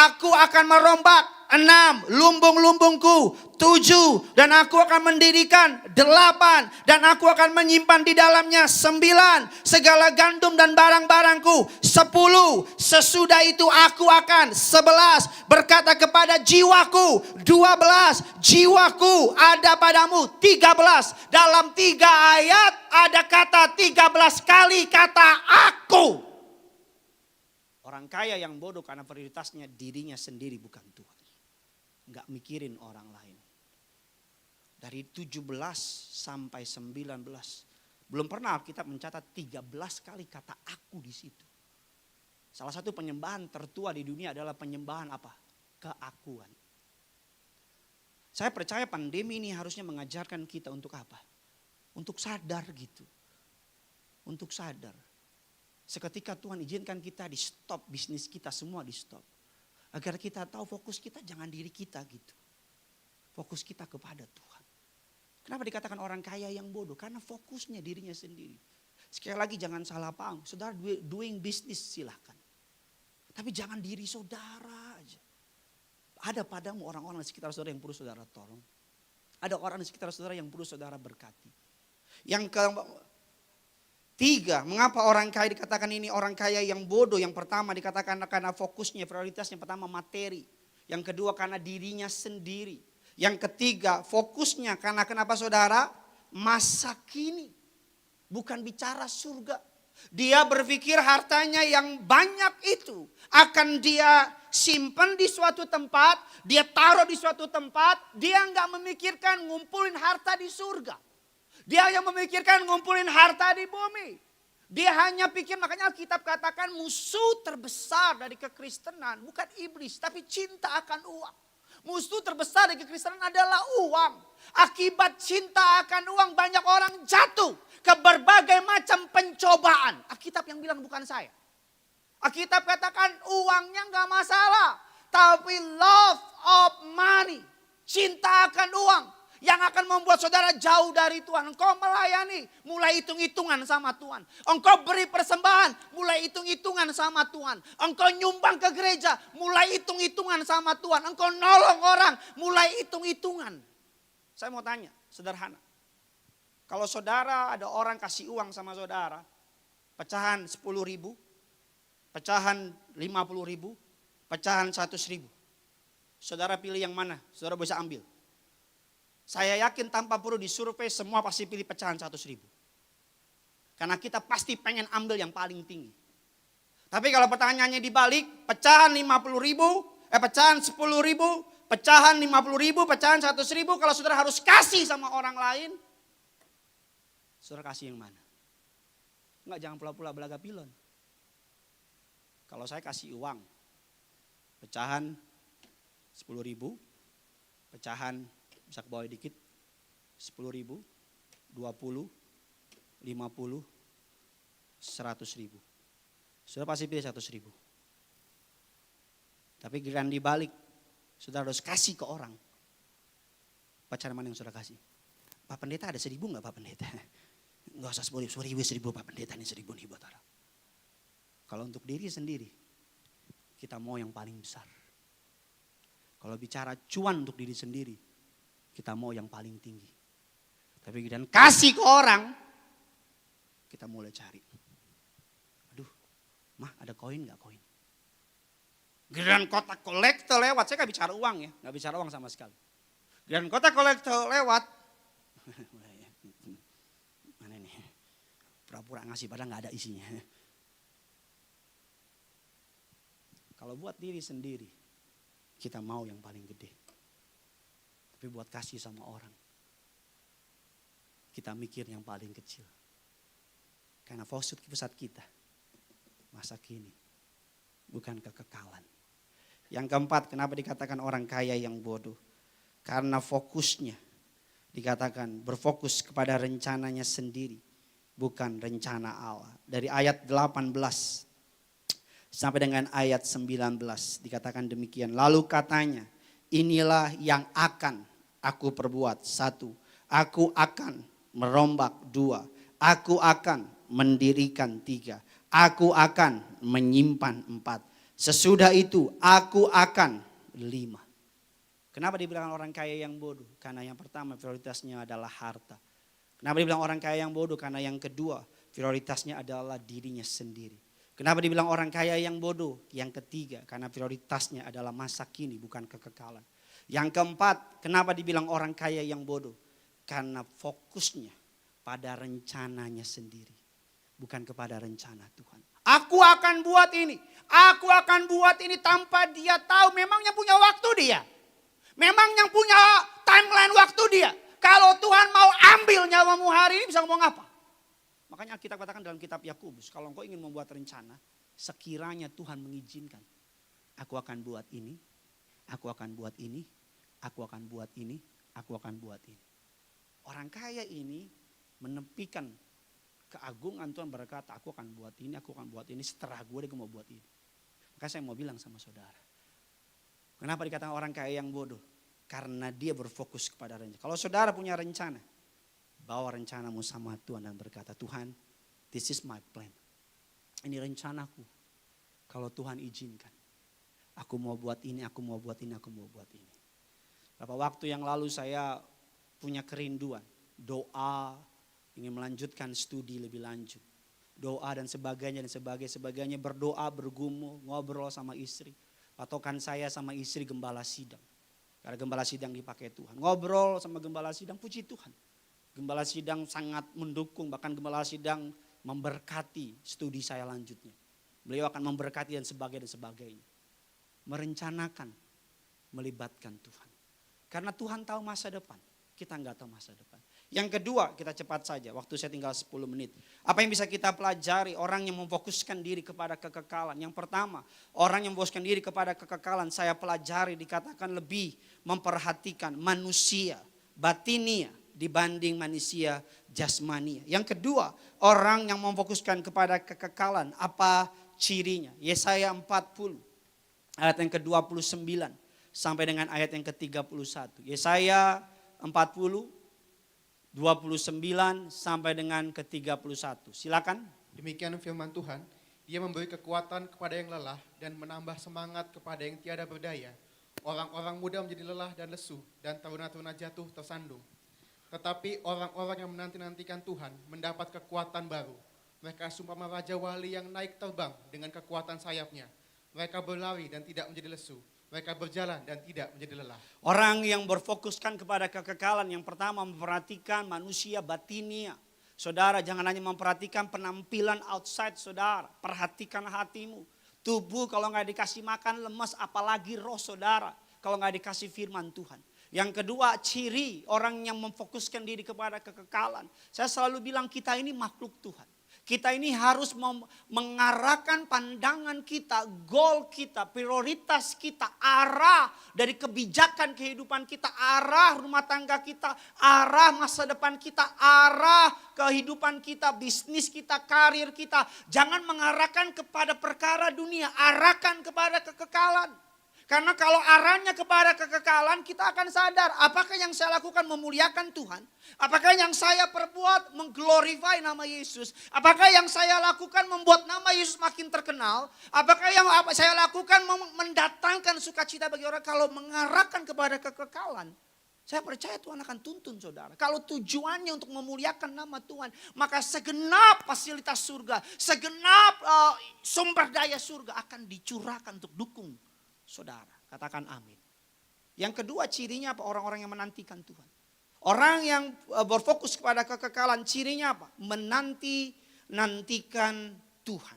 aku akan merombak. 6 lumbung-lumbungku, 7 dan aku akan mendirikan, 8 dan aku akan menyimpan di dalamnya, 9 segala gandum dan barang-barangku, 10 sesudah itu aku akan, 11 berkata kepada jiwaku, 12 jiwaku ada padamu, 13 dalam 3 ayat ada kata 13 kali kata aku. Orang kaya yang bodoh karena prioritasnya dirinya sendiri bukan Tuhan. Enggak mikirin orang lain. Dari 17 sampai 19. Belum pernah Alkitab mencatat 13 kali kata aku di situ. Salah satu penyembahan tertua di dunia adalah penyembahan apa? Keakuan. Saya percaya pandemi ini harusnya mengajarkan kita untuk apa? Untuk sadar gitu. Untuk sadar. Seketika Tuhan izinkan kita di stop, bisnis kita semua di stop. Agar kita tahu fokus kita jangan diri kita gitu. Fokus kita kepada Tuhan. Kenapa dikatakan orang kaya yang bodoh? Karena fokusnya dirinya sendiri. Sekali lagi jangan salah paham. Saudara doing business silahkan. Tapi jangan diri saudara aja. Ada padamu orang-orang di sekitar saudara yang perlu saudara tolong. Ada orang di sekitar saudara yang perlu saudara berkati. Yang ketiga, mengapa orang kaya dikatakan ini orang kaya yang bodoh? Yang pertama dikatakan karena fokusnya, prioritasnya pertama materi. Yang kedua karena dirinya sendiri. Yang ketiga fokusnya karena kenapa saudara? Masa kini. Bukan bicara surga. Dia berpikir hartanya yang banyak itu akan dia simpan di suatu tempat. Dia taruh di suatu tempat. Dia nggak memikirkan ngumpulin harta di surga. Dia yang memikirkan ngumpulin harta di bumi. Dia hanya pikir, makanya Alkitab katakan musuh terbesar dari kekristenan bukan iblis, tapi cinta akan uang. Musuh terbesar dari kekristenan adalah uang. Akibat cinta akan uang banyak orang jatuh ke berbagai macam pencobaan. Alkitab yang bilang bukan saya. Alkitab katakan uangnya nggak masalah, tapi love of money, cinta akan uang. Yang akan membuat saudara jauh dari Tuhan. Engkau melayani, mulai hitung-hitungan sama Tuhan. Engkau beri persembahan, mulai hitung-hitungan sama Tuhan. Engkau nyumbang ke gereja, mulai hitung-hitungan sama Tuhan. Engkau nolong orang, mulai hitung-hitungan. Saya mau tanya, sederhana. Kalau saudara ada orang kasih uang sama saudara, pecahan 10.000, pecahan 50.000, pecahan 100.000. Saudara pilih yang mana? Saudara bisa ambil. Saya yakin tanpa perlu disurvei semua pasti pilih pecahan 100.000. Karena kita pasti pengen ambil yang paling tinggi. Tapi kalau pertanyaannya dibalik, pecahan 50.000, pecahan 10.000, pecahan 50.000, pecahan 100.000. Kalau saudara harus kasih sama orang lain, saudara kasih yang mana? Enggak, jangan pula-pula belaga pilon. Kalau saya kasih uang, pecahan 10.000, pecahan bisa ke bawah dikit, 10.000, 20, 50, 100.000. Saudara pasti pilih 100.000. Tapi giliran dibalik, saudara harus kasih ke orang. Pacaran mana yang saudara kasih? Pak Pendeta ada 1.000 enggak Pak Pendeta? Enggak usah 10.000, 1.000 Pak Pendeta ini 1.000 nih buat orang. Kalau untuk diri sendiri, kita mau yang paling besar. Kalau bicara cuan untuk diri sendiri, kita mau yang paling tinggi. Tapi dan kasih ke orang, kita mulai cari. Aduh, mah ada koin gak koin? Giliran kotak kolektor lewat, saya gak bicara uang ya. Gak bicara uang sama sekali. Giliran kotak kolektor lewat. Mana nih? Pura-pura ngasih padahal gak ada isinya. Kalau buat diri sendiri, kita mau yang paling gede. Tapi buat kasih sama orang, kita mikir yang paling kecil. Karena pusat kita, masa kini, bukan kekekalan. Yang keempat, kenapa dikatakan orang kaya yang bodoh? Karena fokusnya, dikatakan berfokus kepada rencananya sendiri, bukan rencana Allah. Dari ayat 18 sampai dengan ayat 19 dikatakan demikian. Lalu katanya, inilah yang akan aku perbuat. 1, aku akan merombak. 2, aku akan mendirikan. 3, aku akan menyimpan. 4, sesudah itu aku akan. 5, Kenapa dibilang orang kaya yang bodoh? Karena yang pertama prioritasnya adalah harta. Kenapa dibilang orang kaya yang bodoh? Karena yang kedua prioritasnya adalah dirinya sendiri. Kenapa dibilang orang kaya yang bodoh? Yang ketiga karena prioritasnya adalah masa kini bukan kekekalan. Yang keempat, kenapa dibilang orang kaya yang bodoh? Karena fokusnya pada rencananya sendiri. Bukan kepada rencana Tuhan. Aku akan buat ini. Aku akan buat ini tanpa dia tahu. Memangnya punya waktu dia. Memang yang punya timeline waktu dia. Kalau Tuhan mau ambil nyawamu hari ini bisa ngomong apa? Makanya kita katakan dalam kitab Yakobus. Kalau engkau ingin membuat rencana. Sekiranya Tuhan mengizinkan. Aku akan buat ini. Aku akan buat ini. Aku akan buat ini. Aku akan buat ini. Orang kaya ini menepikan keagungan Tuhan berkata. Aku akan buat ini. Aku akan buat ini. Setelah gue mau buat ini. Maka saya mau bilang sama saudara. Kenapa dikatakan orang kaya yang bodoh? Karena dia berfokus kepada rencana. Kalau saudara punya rencana, bawa rencanamu sama Tuhan dan berkata, Tuhan, this is my plan. Ini rencanaku. Kalau Tuhan izinkan, aku mau buat ini, aku mau buat ini, aku mau buat ini. Beberapa waktu yang lalu saya punya kerinduan, doa, ingin melanjutkan studi lebih lanjut. Doa dan sebagainya, berdoa, bergumul, ngobrol sama istri. Patokan saya sama istri gembala sidang. Karena gembala sidang dipakai Tuhan. Ngobrol sama gembala sidang, puji Tuhan. Gembala sidang sangat mendukung, bahkan gembala sidang memberkati studi saya lanjutnya. Beliau akan memberkati dan sebagainya. Merencanakan, melibatkan Tuhan. Karena Tuhan tahu masa depan, kita enggak tahu masa depan. Yang kedua, kita cepat saja, waktu saya tinggal 10 menit. Apa yang bisa kita pelajari orang yang memfokuskan diri kepada kekekalan? Yang pertama, orang yang memfokuskan diri kepada kekekalan, saya pelajari dikatakan lebih memperhatikan manusia batinia dibanding manusia jasmania. Yang kedua, orang yang memfokuskan kepada kekekalan, apa cirinya? Yesaya 40, ayat yang ke-29 sampai dengan ayat yang ke-31. Yesaya 40, 29 sampai dengan ke-31. Silakan.
Demikian firman Tuhan, Dia memberi kekuatan kepada yang lelah dan menambah semangat kepada yang tiada berdaya. Orang-orang muda menjadi lelah dan lesu dan taruna-taruna jatuh tersandung. Tetapi orang-orang yang menanti-nantikan Tuhan mendapat kekuatan baru. Mereka seumpama raja wali yang naik terbang dengan kekuatan sayapnya. Mereka berlari dan tidak menjadi lesu. Mereka berjalan dan tidak menjadi lelah.
Orang yang berfokuskan kepada kekekalan yang pertama memperhatikan manusia batinia. Saudara jangan hanya memperhatikan penampilan outside saudara. Perhatikan hatimu. Tubuh kalau nggak dikasih makan lemas, apalagi roh saudara. Kalau nggak dikasih firman Tuhan. Yang kedua ciri orang yang memfokuskan diri kepada kekekalan. Saya selalu bilang kita ini makhluk Tuhan. Kita ini harus mengarahkan pandangan kita, goal kita, prioritas kita, arah dari kebijakan kehidupan kita, arah rumah tangga kita, arah masa depan kita, arah kehidupan kita, bisnis kita, karir kita. Jangan mengarahkan kepada perkara dunia, arahkan kepada kekekalan. Karena kalau arahnya kepada kekekalan kita akan sadar apakah yang saya lakukan memuliakan Tuhan. Apakah yang saya perbuat mengglorify nama Yesus. Apakah yang saya lakukan membuat nama Yesus makin terkenal. Apakah yang saya lakukan mendatangkan sukacita bagi orang. Kalau mengarahkan kepada kekekalan. Saya percaya Tuhan akan tuntun saudara. Kalau tujuannya untuk memuliakan nama Tuhan. Maka segenap fasilitas surga. Segenap sumber daya surga akan dicurahkan untuk dukung saudara. Katakan amin. Yang kedua cirinya apa? Orang-orang yang menantikan Tuhan. Orang yang berfokus kepada kekekalan cirinya apa? Menanti-nantikan Tuhan.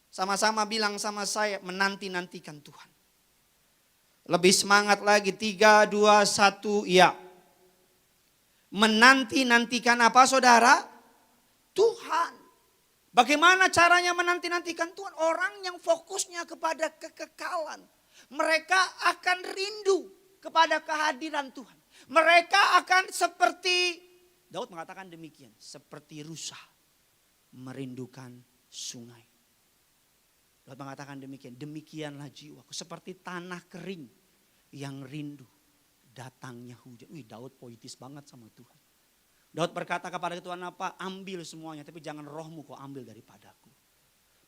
Sama-sama bilang sama saya menanti-nantikan Tuhan. Lebih semangat lagi 3, 2, 1 ya. Menanti-nantikan apa saudara? Tuhan. Bagaimana caranya menanti-nantikan Tuhan? Orang yang fokusnya kepada kekekalan. Mereka akan rindu kepada kehadiran Tuhan. Mereka akan seperti, Daud mengatakan demikian, seperti rusa merindukan sungai. Daud mengatakan demikian, demikianlah jiwaku seperti tanah kering yang rindu datangnya hujan. Wih, Daud poetis banget sama Tuhan. Daud berkata kepada Tuhan apa? Ambil semuanya tapi jangan rohmu kau ambil daripadaku.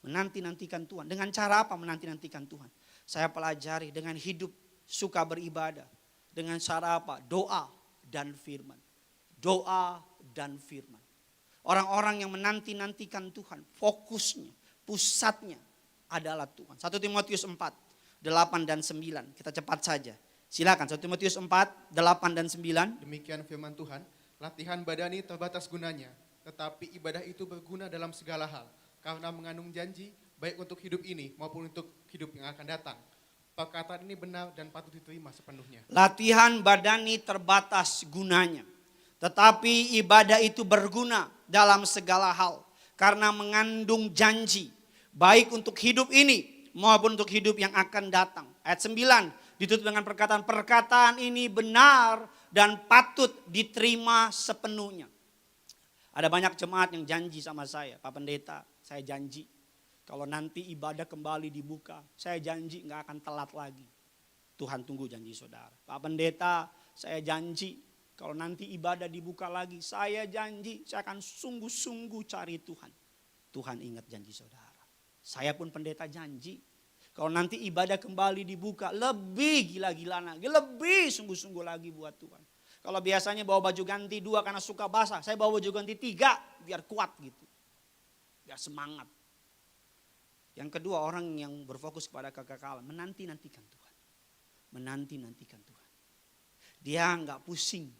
Menanti-nantikan Tuhan. Dengan cara apa menanti-nantikan Tuhan? Saya pelajari dengan hidup suka beribadah. Dengan cara apa? Doa dan firman. Doa dan firman. Orang-orang yang menanti-nantikan Tuhan, fokusnya, pusatnya adalah Tuhan. 1 Timotius 4, 8 dan 9. Kita cepat saja. Silakan 1 Timotius 4, 8 dan 9.
Demikian firman Tuhan, latihan badani terbatas gunanya, tetapi ibadah itu berguna dalam segala hal, karena mengandung janji, baik untuk hidup ini maupun untuk hidup yang akan datang. Perkataan ini benar dan patut diterima sepenuhnya.
Latihan badani terbatas gunanya. Tetapi ibadah itu berguna dalam segala hal. Karena mengandung janji. Baik untuk hidup ini maupun untuk hidup yang akan datang. Ayat 9 ditutup dengan perkataan ini benar dan patut diterima sepenuhnya. Ada banyak jemaat yang janji sama saya. Pak Pendeta, saya janji. Kalau nanti ibadah kembali dibuka, saya janji gak akan telat lagi. Tuhan tunggu janji saudara. Pak Pendeta, saya janji kalau nanti ibadah dibuka lagi, saya janji saya akan sungguh-sungguh cari Tuhan. Tuhan ingat janji saudara. Saya pun pendeta janji, kalau nanti ibadah kembali dibuka, lebih gila-gilaan lagi, lebih sungguh-sungguh lagi buat Tuhan. Kalau biasanya bawa baju ganti 2 karena suka basah, saya bawa baju ganti 3 biar kuat gitu. Biar semangat. Yang kedua, orang yang berfokus kepada kekekalan, menanti-nantikan Tuhan. Menanti-nantikan Tuhan. Dia nggak pusing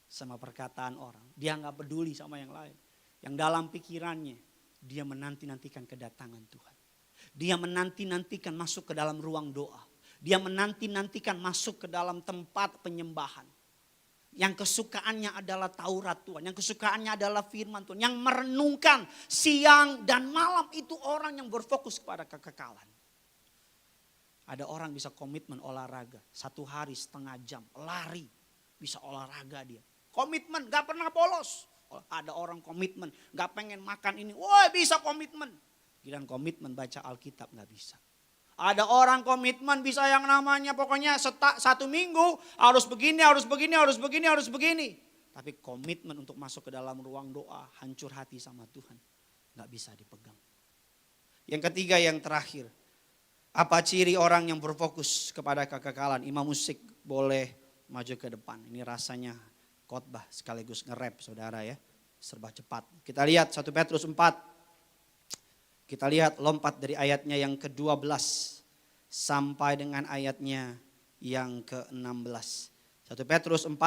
sama perkataan orang. Dia nggak peduli sama yang lain. Yang dalam pikirannya, dia menanti-nantikan kedatangan Tuhan. Dia menanti-nantikan masuk ke dalam ruang doa. Dia menanti-nantikan masuk ke dalam tempat penyembahan. Yang kesukaannya adalah Taurat Tuhan. Yang kesukaannya adalah firman Tuhan. Yang merenungkan siang dan malam, itu orang yang berfokus kepada kekekalan. Ada orang bisa komitmen olahraga. 1 hari setengah jam lari. Bisa olahraga dia. Komitmen gak pernah polos. Ada orang komitmen gak pengen makan ini. Wah bisa komitmen. Giliran komitmen baca Alkitab gak bisa. Ada orang komitmen bisa yang namanya pokoknya 1 minggu harus begini, harus begini, harus begini, harus begini. Tapi komitmen untuk masuk ke dalam ruang doa, hancur hati sama Tuhan, gak bisa dipegang. Yang ketiga, yang terakhir. Apa ciri orang yang berfokus kepada kekekalan? Imam musik boleh maju ke depan. Ini rasanya khotbah sekaligus nge-rap saudara ya. Serba cepat. Kita lihat 1 Petrus 4. Kita lihat lompat dari ayatnya yang ke-12 sampai dengan ayatnya yang ke-16. 1 Petrus 4,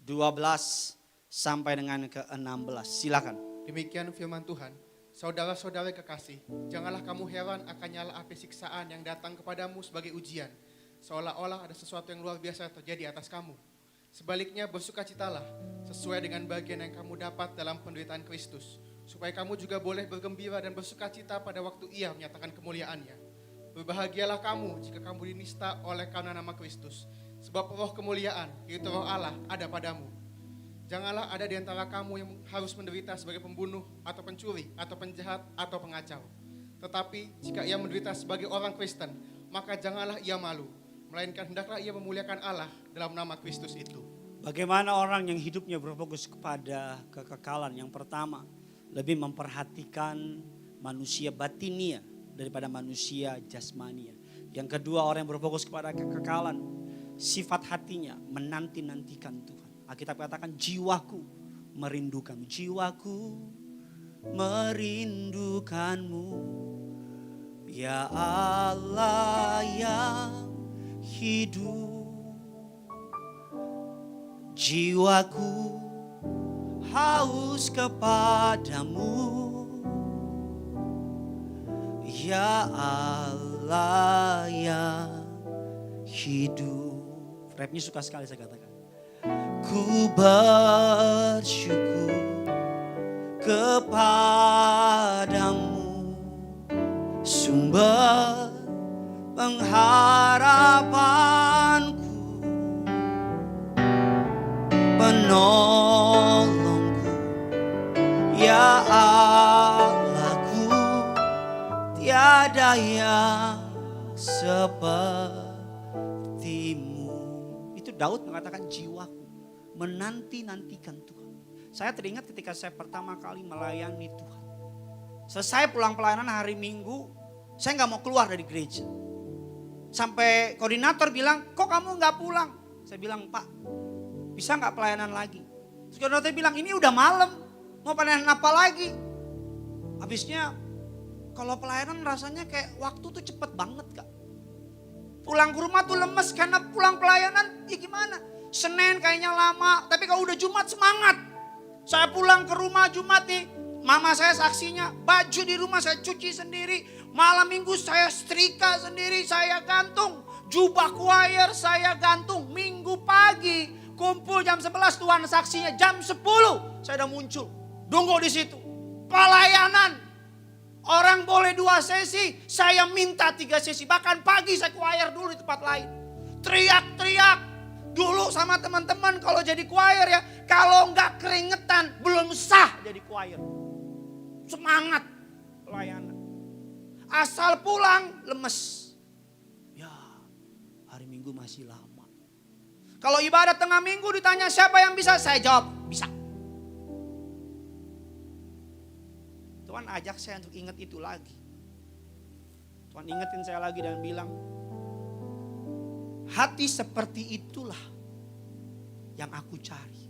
12 sampai dengan ke-16. Silakan.
Demikian firman Tuhan. Saudara-saudara kekasih, janganlah kamu heran akan nyala api siksaan yang datang kepadamu sebagai ujian. Seolah-olah ada sesuatu yang luar biasa terjadi atas kamu. Sebaliknya bersukacitalah sesuai dengan bagian yang kamu dapat dalam penderitaan Kristus. Supaya kamu juga boleh bergembira dan bersukacita pada waktu Ia menyatakan kemuliaannya. Berbahagialah kamu jika kamu dinista oleh karena nama Kristus. Sebab roh kemuliaan, yaitu roh Allah, ada padamu. Janganlah ada di antara kamu yang harus menderita sebagai pembunuh atau pencuri atau penjahat atau pengacau. Tetapi jika ia menderita sebagai orang Kristen, maka janganlah ia malu. Melainkan hendaklah ia memuliakan Allah dalam nama Kristus itu.
Bagaimana orang yang hidupnya berfokus kepada kekekalan? Yang pertama, lebih memperhatikan manusia batinia daripada manusia jasmania. Yang kedua, orang yang berfokus kepada kekekalan, sifat hatinya menanti-nantikan Tuhan. Alkitab katakan jiwaku merindukanmu. Jiwaku merindukanmu. Ya Allah yang hidup. Jiwaku haus kepadamu. Ya Allah yang hidup. Rapnya suka sekali saya katakan. Ku bersyukur kepadamu, sumber pengharapanku, penolongku, ya Allahku, tiada yang sepertimu. Itu Daud mengatakan jiwaku menanti-nantikan Tuhan. Saya teringat ketika saya pertama kali melayani Tuhan. Selesai pulang pelayanan hari Minggu, saya gak mau keluar dari gereja. Sampai koordinator bilang, kok kamu nggak pulang? Saya bilang, Pak, bisa nggak pelayanan lagi? Terus koordinator bilang, ini udah malam, mau pelayanan apa lagi? Habisnya kalau pelayanan rasanya kayak waktu tuh cepet banget Kak. Pulang ke rumah tuh lemes karena pulang pelayanan, ya gimana? Senin kayaknya lama, tapi kalau udah Jumat semangat. Saya pulang ke rumah Jumat nih, mama saya saksinya, baju di rumah saya cuci sendiri. Malam minggu saya setrika sendiri, saya gantung. Jubah choir saya gantung. Minggu pagi kumpul jam 11, Tuhan saksinya jam 10. Saya udah muncul, tunggu di situ. Pelayanan. Orang boleh 2 sesi, saya minta 3 sesi. Bahkan pagi saya choir dulu di tempat lain. Teriak-teriak. Dulu sama teman-teman kalau jadi choir ya, kalau nggak keringetan belum sah jadi choir. Semangat pelayanan. Asal pulang lemes. Ya, hari Minggu masih lama. Kalau ibadah tengah minggu ditanya siapa yang bisa, saya jawab bisa. Tuhan ajak saya untuk ingat itu lagi. Tuhan ingetin saya lagi dan bilang, hati seperti itulah yang aku cari.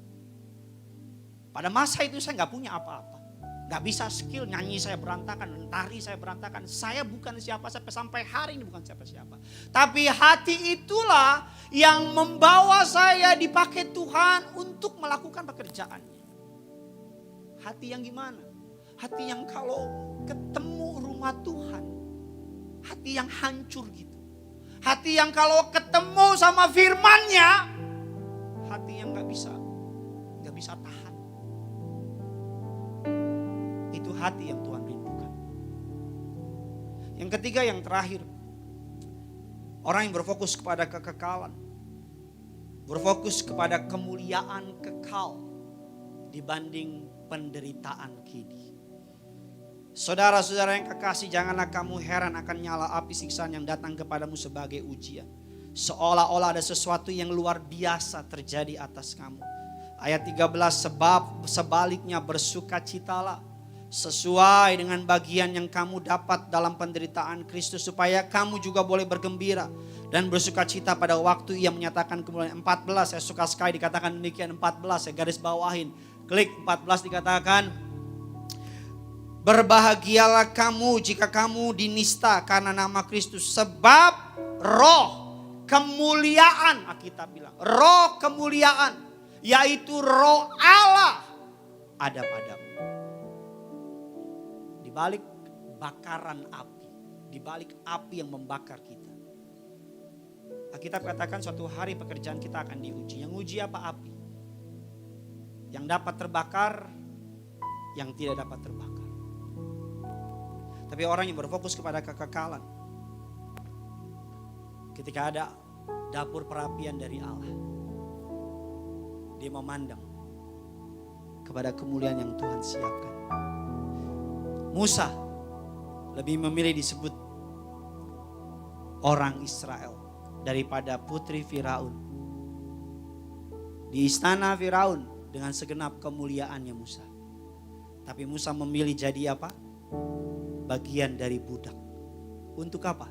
Pada masa itu saya gak punya apa-apa. Gak bisa skill, nyanyi saya berantakan, tari saya berantakan. Saya bukan siapa-siapa, sampai hari ini bukan siapa-siapa. Tapi hati itulah yang membawa saya dipakai Tuhan untuk melakukan pekerjaannya. Hati yang gimana? Hati yang kalau ketemu rumah Tuhan, hati yang hancur gitu. Hati yang kalau ketemu sama firman-Nya, hati yang gak bisa tahan. Itu hati yang Tuhan rindukan. Yang ketiga, yang terakhir, orang yang berfokus kepada kekekalan, berfokus kepada kemuliaan kekal dibanding penderitaan kini. Saudara-saudara yang kekasih, janganlah kamu heran akan nyala api siksaan yang datang kepadamu sebagai ujian. Seolah-olah ada sesuatu yang luar biasa terjadi atas kamu. Ayat 13, sebab sebaliknya bersukacitalah sesuai dengan bagian yang kamu dapat dalam penderitaan Kristus, supaya kamu juga boleh bergembira dan bersukacita pada waktu Ia menyatakan kemuliaan. 14, saya suka sekali dikatakan demikian. 14, saya garis bawahin. Klik 14 dikatakan, berbahagialah kamu jika kamu dinista karena nama Kristus, sebab roh kemuliaan, Alkitab bilang, roh kemuliaan, yaitu roh Allah ada padamu. Di balik bakaran api, di balik api yang membakar kita, Alkitab katakan suatu hari pekerjaan kita akan diuji. Yang uji apa? Api. Yang dapat terbakar, yang tidak dapat terbakar. Tapi orang yang berfokus kepada kekekalan, ketika ada dapur perapian dari Allah, dia memandang kepada kemuliaan yang Tuhan siapkan. Musa lebih memilih disebut orang Israel daripada putri Firaun. Di istana Firaun dengan segenap kemuliaannya Musa. Tapi Musa memilih jadi apa? Bagian dari budak. Untuk apa?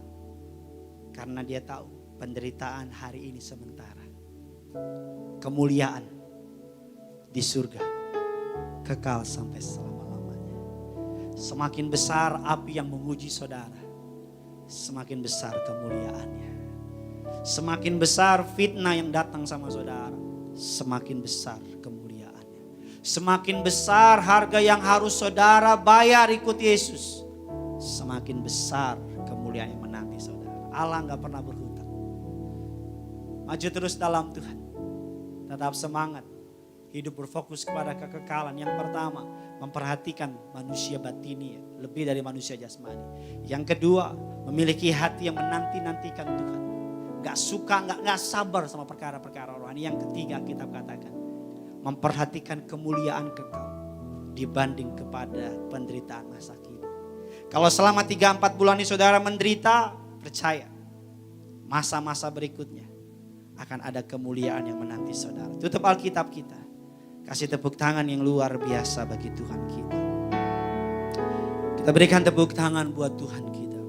Karena dia tahu penderitaan hari ini sementara. Kemuliaan di surga kekal sampai selama-lamanya. Semakin besar api yang menguji saudara, semakin besar kemuliaannya. Semakin besar fitnah yang datang sama saudara, semakin besar kemuliaannya. Semakin besar harga yang harus saudara bayar ikut Yesus, semakin besar kemuliaan yang menanti saudara. Allah gak pernah berhutang. Maju terus dalam Tuhan. Tetap semangat. Hidup berfokus kepada kekekalan. Yang pertama, memperhatikan manusia batini lebih dari manusia jasmani. Yang kedua, memiliki hati yang menanti-nantikan Tuhan. Gak suka, gak sabar sama perkara-perkara rohani. Yang ketiga, kitab katakan, memperhatikan kemuliaan kekal dibanding kepada penderitaan masa kini. Kalau selama 3-4 bulan ini saudara menderita, percaya masa-masa berikutnya akan ada kemuliaan yang menanti saudara. Tutup Alkitab kita. Kasih tepuk tangan yang luar biasa bagi Tuhan kita. Kita berikan tepuk tangan buat Tuhan kita.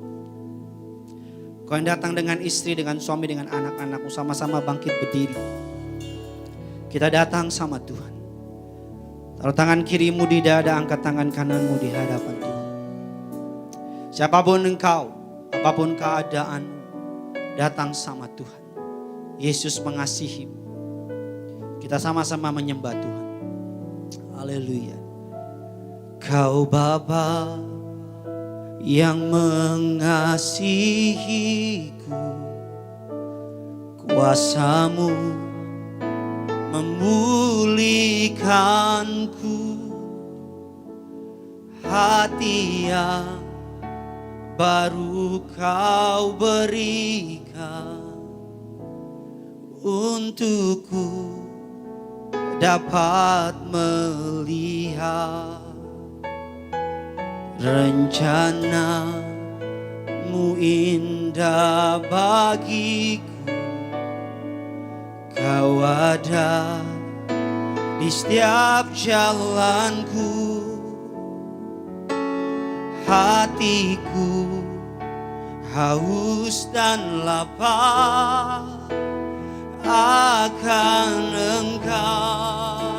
Kau yang datang dengan istri, dengan suami, dengan anak-anakmu, sama-sama bangkit berdiri. Kita datang sama Tuhan. Taruh tangan kirimu di dada, angkat tangan kananmu di hadapan Tuhan. Siapapun engkau, apapun keadaanmu, datang sama Tuhan. Yesus mengasihimu. Kita sama-sama menyembah Tuhan. Haleluya. Kau Bapa yang mengasihiku, kuasa-Mu memulihkanku, hati yang baru Kau berikan untukku dapat melihat rencana-Mu indah bagiku. Kau ada di setiap jalanku, hatiku haus dan lapar akan Engkau.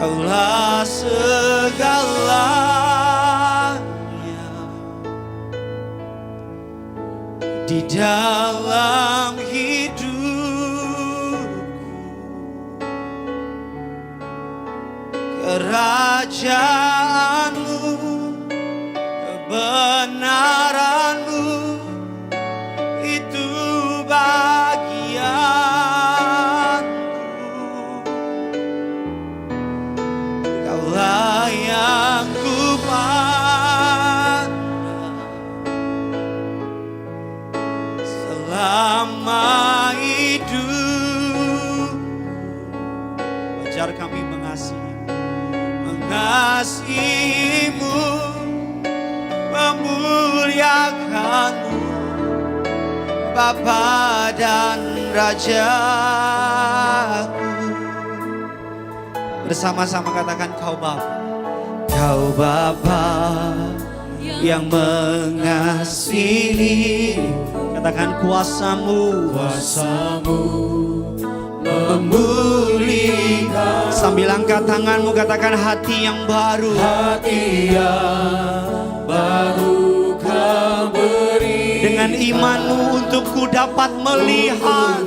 Kaulah segalanya di dalam hidupku, kerajaan-Mu, kebenaran-Mu itu bagianku. Kaulah yang kupandang selama hidup. Wajar kami mengasihi-Mu, memuliakan-Mu, Bapa dan Rajaku. Bersama-sama katakan Kau Bapa. Kau Bapa yang mengasihi. Katakan kuasa-Mu, memulihkan. Sambil angkat tanganmu katakan hati yang baru.
Hati yang baru Kau beri.
Dengan imanmu untuk ku dapat melihat.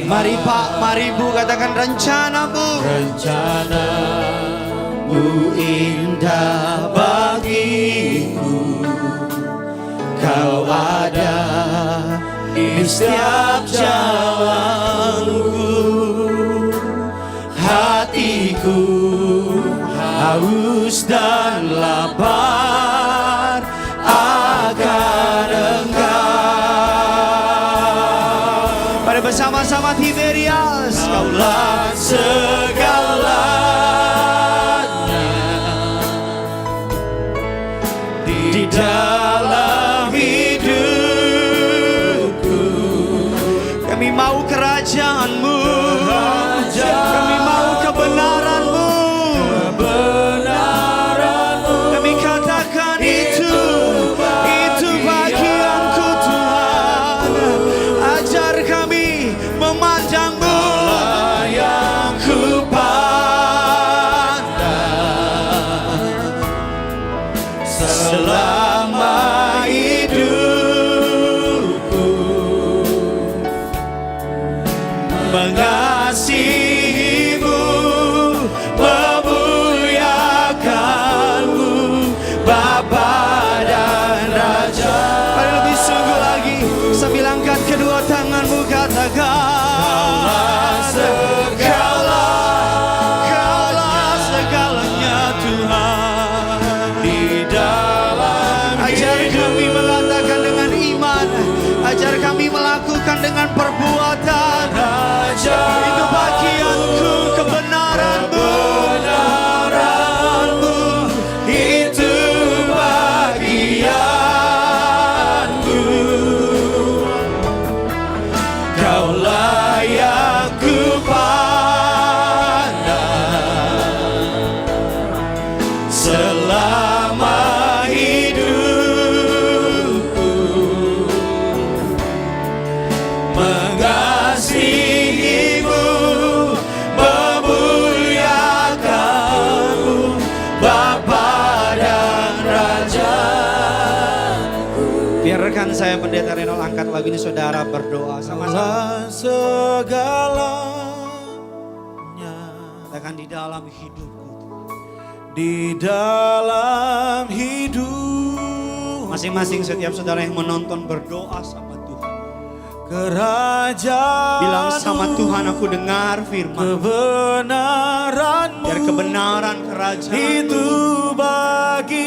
Mari Pak, mari Bu, katakan rencana-Mu.
Rencana-Mu indah bagiku. Kau ada di setiap jalanku, hatiku haus dan lapar akan Engkau.
Mari bersama-sama Tiberias.
Kaulah segalanya di dalam hidupku.
Kami mau kerajaan-Mu, kami mau kebenaran-Mu. Kami katakan itu bagianku Tuhan. Ajar kami memandang-Mu
yang ku pandang selama hidupku, mengasihi-Mu, memuliakan-Mu, Bapa dan Raja.
Mari lebih sungguh lagi, sambil angkat kedua tanganmu katakan Kaulah segalanya Tuhan.
Di dalam
Ajar kami mengatakan dengan iman, ajar kami melakukan dengan perbuatan.
Raja
Itu bagianku, kebenaran-Mu.
itu bagianku. Kaulah yang ku pandang mengasihimu, memuliakanmu, Bapa dan Raja.
Biarkan saya Pendeta Renol angkat lagu ini, saudara berdoa sama-sama.
Segalanya
Katakan di dalam hidupku.
di dalam hidup,
Masing-masing setiap saudara yang menonton berdoa sama Tuhan.
kerajaan
Bilang sama Tuhan, aku dengar firman.
kebenaranmu,
Biar kebenaran kerajaan
itu bagianku.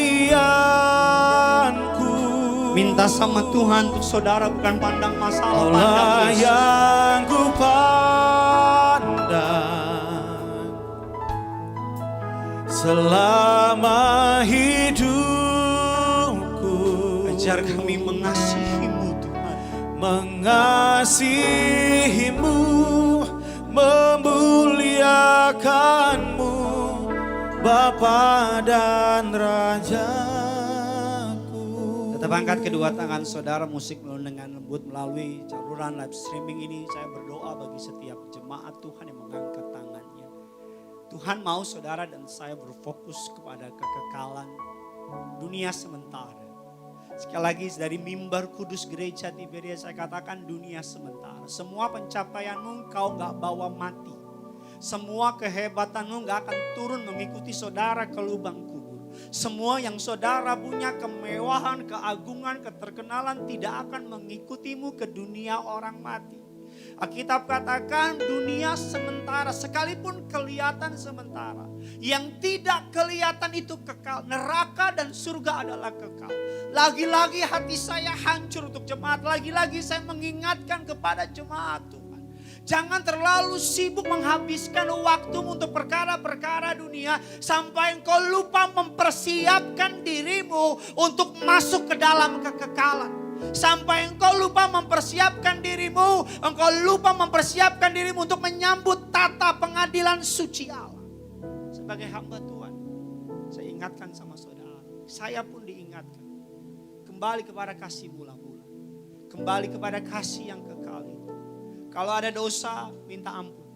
minta sama Tuhan untuk saudara bukan pandang masalah, pandang
Allah
Yesus.
yang ku pandang selama hidupku.
Ajar kami mengasihimu Tuhan.
Mengasihimu, memuliakanmu, Bapa dan Rajaku.
Tetap angkat kedua tangan saudara, musik dengan lembut melalui saluran live streaming ini. Saya berdoa bagi setiap jemaat Tuhan yang mengangkat tangannya. Tuhan mau saudara dan saya berfokus kepada kekekalan dunia sementara. Sekali lagi dari mimbar kudus gereja Tiberia saya katakan dunia sementara. Semua pencapaianmu kau gak bawa mati. Semua kehebatanmu gak akan turun mengikuti saudara ke lubang kubur. Semua yang saudara punya kemewahan, keagungan, keterkenalan tidak akan mengikutimu ke dunia orang mati. Alkitab katakan dunia sementara, sekalipun kelihatan sementara. Yang tidak kelihatan itu kekal. Neraka dan surga adalah kekal. Lagi-lagi hati saya hancur untuk jemaat. Lagi-lagi saya mengingatkan kepada jemaat Tuhan. Jangan terlalu sibuk menghabiskan waktumu untuk perkara-perkara dunia. Sampai engkau lupa mempersiapkan dirimu untuk masuk ke dalam kekekalan. Sampai engkau lupa mempersiapkan dirimu. Engkau lupa mempersiapkan dirimu untuk menyambut tata pengadilan suci Allah. Sebagai hamba Tuhan, saya ingatkan sama saudara. Saya pun diingatkan. Kembali kepada kasih mula-mula. Kembali kepada kasih yang kekal itu. Kalau ada dosa, minta ampun.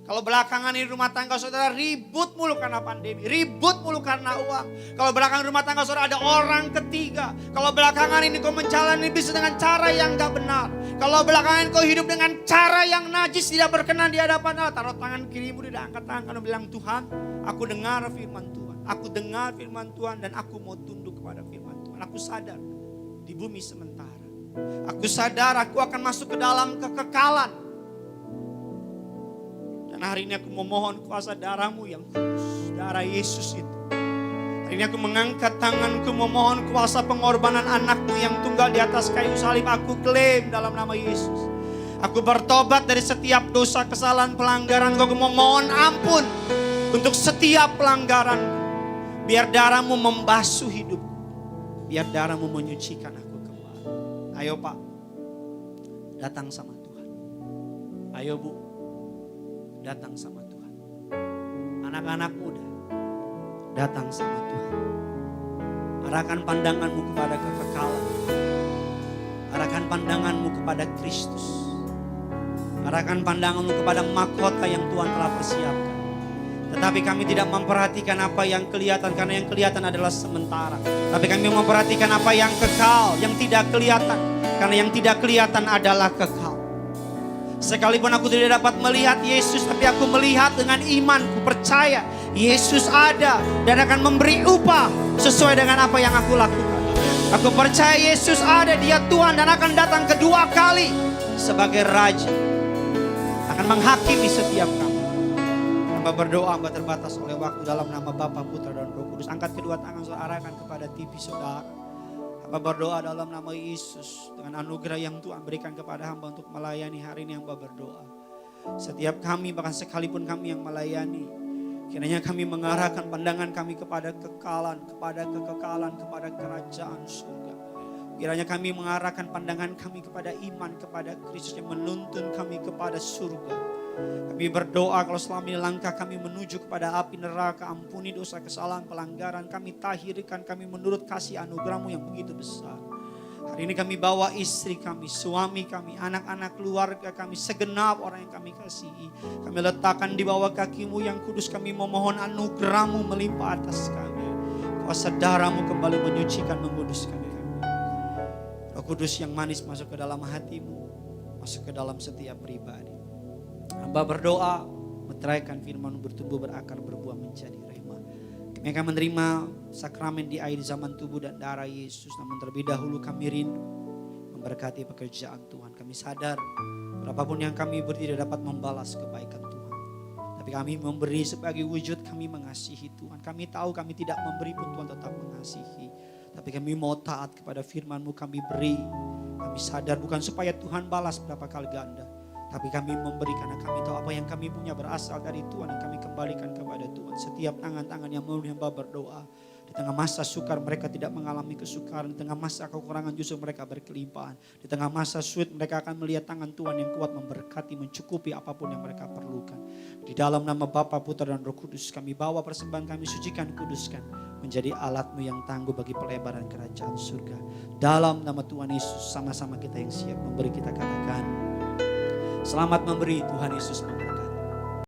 Kalau belakangan ini rumah tangga saudara ribut mulu karena pandemi. Ribut mulu karena uang. Kalau belakangan rumah tangga saudara ada orang ketiga. Kalau belakangan ini kau menjalani bisnis dengan cara yang gak benar. Kalau belakangan kau hidup dengan cara yang najis, tidak berkenan di hadapan Allah. Taruh tangan kirimu, tidak angkat tangan. Karena bilang, Tuhan, aku dengar firman Tuhan. Aku dengar firman Tuhan dan aku mau tunduk kepada firman Tuhan. Aku sadar di bumi sementara. Aku sadar aku akan masuk ke dalam kekekalan. Dan hari ini aku memohon kuasa darahmu yang kudus. Darah Yesus itu. Hari ini aku mengangkat tanganku memohon kuasa pengorbanan anakmu yang tunggal di atas kayu salib. Aku klaim dalam nama Yesus. Aku bertobat dari setiap dosa, kesalahan, pelanggaran. Aku memohon ampun untuk setiap pelanggaran. Biar darahmu membasuh hidupku. Biar darahmu menyucikan aku kembali. Ayo Pak, datang sama Tuhan. Ayo Bu, datang sama Tuhan. Anak-anak muda, datang sama Tuhan. Arahkan pandanganmu kepada kekekalan. Arahkan pandanganmu kepada Kristus. Arahkan pandanganmu kepada mahkota yang Tuhan telah persiapkan. Tetapi kami tidak memperhatikan apa yang kelihatan, karena yang kelihatan adalah sementara. Tapi kami memperhatikan apa yang kekal, yang tidak kelihatan. Karena yang tidak kelihatan adalah kekal. Sekalipun aku tidak dapat melihat Yesus, tapi aku melihat dengan imanku, percaya Yesus ada dan akan memberi upah sesuai dengan apa yang aku lakukan. Aku percaya Yesus ada, Dia Tuhan dan akan datang kedua kali sebagai Raja. Akan menghakimi setiap kami. Hamba berdoa, hamba terbatas oleh waktu, dalam nama Bapa, Putra dan Roh Kudus. Angkat kedua tangan saudara, arahkan kepada TV saudara. Hamba berdoa dalam nama Yesus, dengan anugerah yang Tuhan berikan kepada hamba untuk melayani hari ini. Hamba berdoa setiap kami, bahkan sekalipun kami yang melayani, kiranya kami mengarahkan pandangan kami kepada kekekalan, kepada kekekalan, kepada kerajaan surga. Kiranya kami mengarahkan pandangan kami kepada iman, kepada Kristus yang menuntun kami kepada surga. Kami berdoa kalau selama ini langkah kami menuju kepada api neraka, ampuni dosa, kesalahan, pelanggaran kami, tahirkan kami menurut kasih anugerah-Mu yang begitu besar. Hari ini kami bawa istri kami, suami kami, anak-anak keluarga kami, segenap orang yang kami kasihi. Kami letakkan di bawah kaki-Mu yang kudus. Kami memohon anugerah-Mu melimpah atas kami. Kuasa darah-Mu kembali menyucikan, menguduskan kami. Roh Kudus yang manis masuk ke dalam hati-Mu, masuk ke dalam setiap pribadi. Hamba berdoa, meteraikan firman-Mu bertumbuh, berakar, berbuah menjadi rema. Kami akan menerima sakramen di air zaman tubuh dan darah Yesus. Namun terlebih dahulu kami rindu memberkati pekerjaan Tuhan. Kami sadar berapapun yang kami beri tidak dapat membalas kebaikan Tuhan. Tapi kami memberi sebagai wujud kami mengasihi Tuhan. Kami tahu kami tidak memberi pun Tuhan tetap mengasihi. Tapi kami mau taat kepada firman-Mu, kami beri. Kami sadar bukan supaya Tuhan balas berapa kali ganda. Tapi kami memberi karena kami tahu apa yang kami punya berasal dari Tuhan dan kami kembalikan kepada Tuhan. Setiap tangan-tangan yang memenuhi hamba berdoa. Di tengah masa sukar mereka tidak mengalami kesukaran. Di tengah masa kekurangan justru mereka berkelimpahan. Di tengah masa sulit mereka akan melihat tangan Tuhan yang kuat memberkati, mencukupi apapun yang mereka perlukan. Di dalam nama Bapa, Putra dan Roh Kudus kami bawa persembahan kami, sucikan, kuduskan. Menjadi alat-Mu yang tangguh bagi pelebaran kerajaan surga. Dalam nama Tuhan Yesus sama-sama kita yang siap memberi, kita katakan, selamat memberi, Tuhan Yesus memberkati.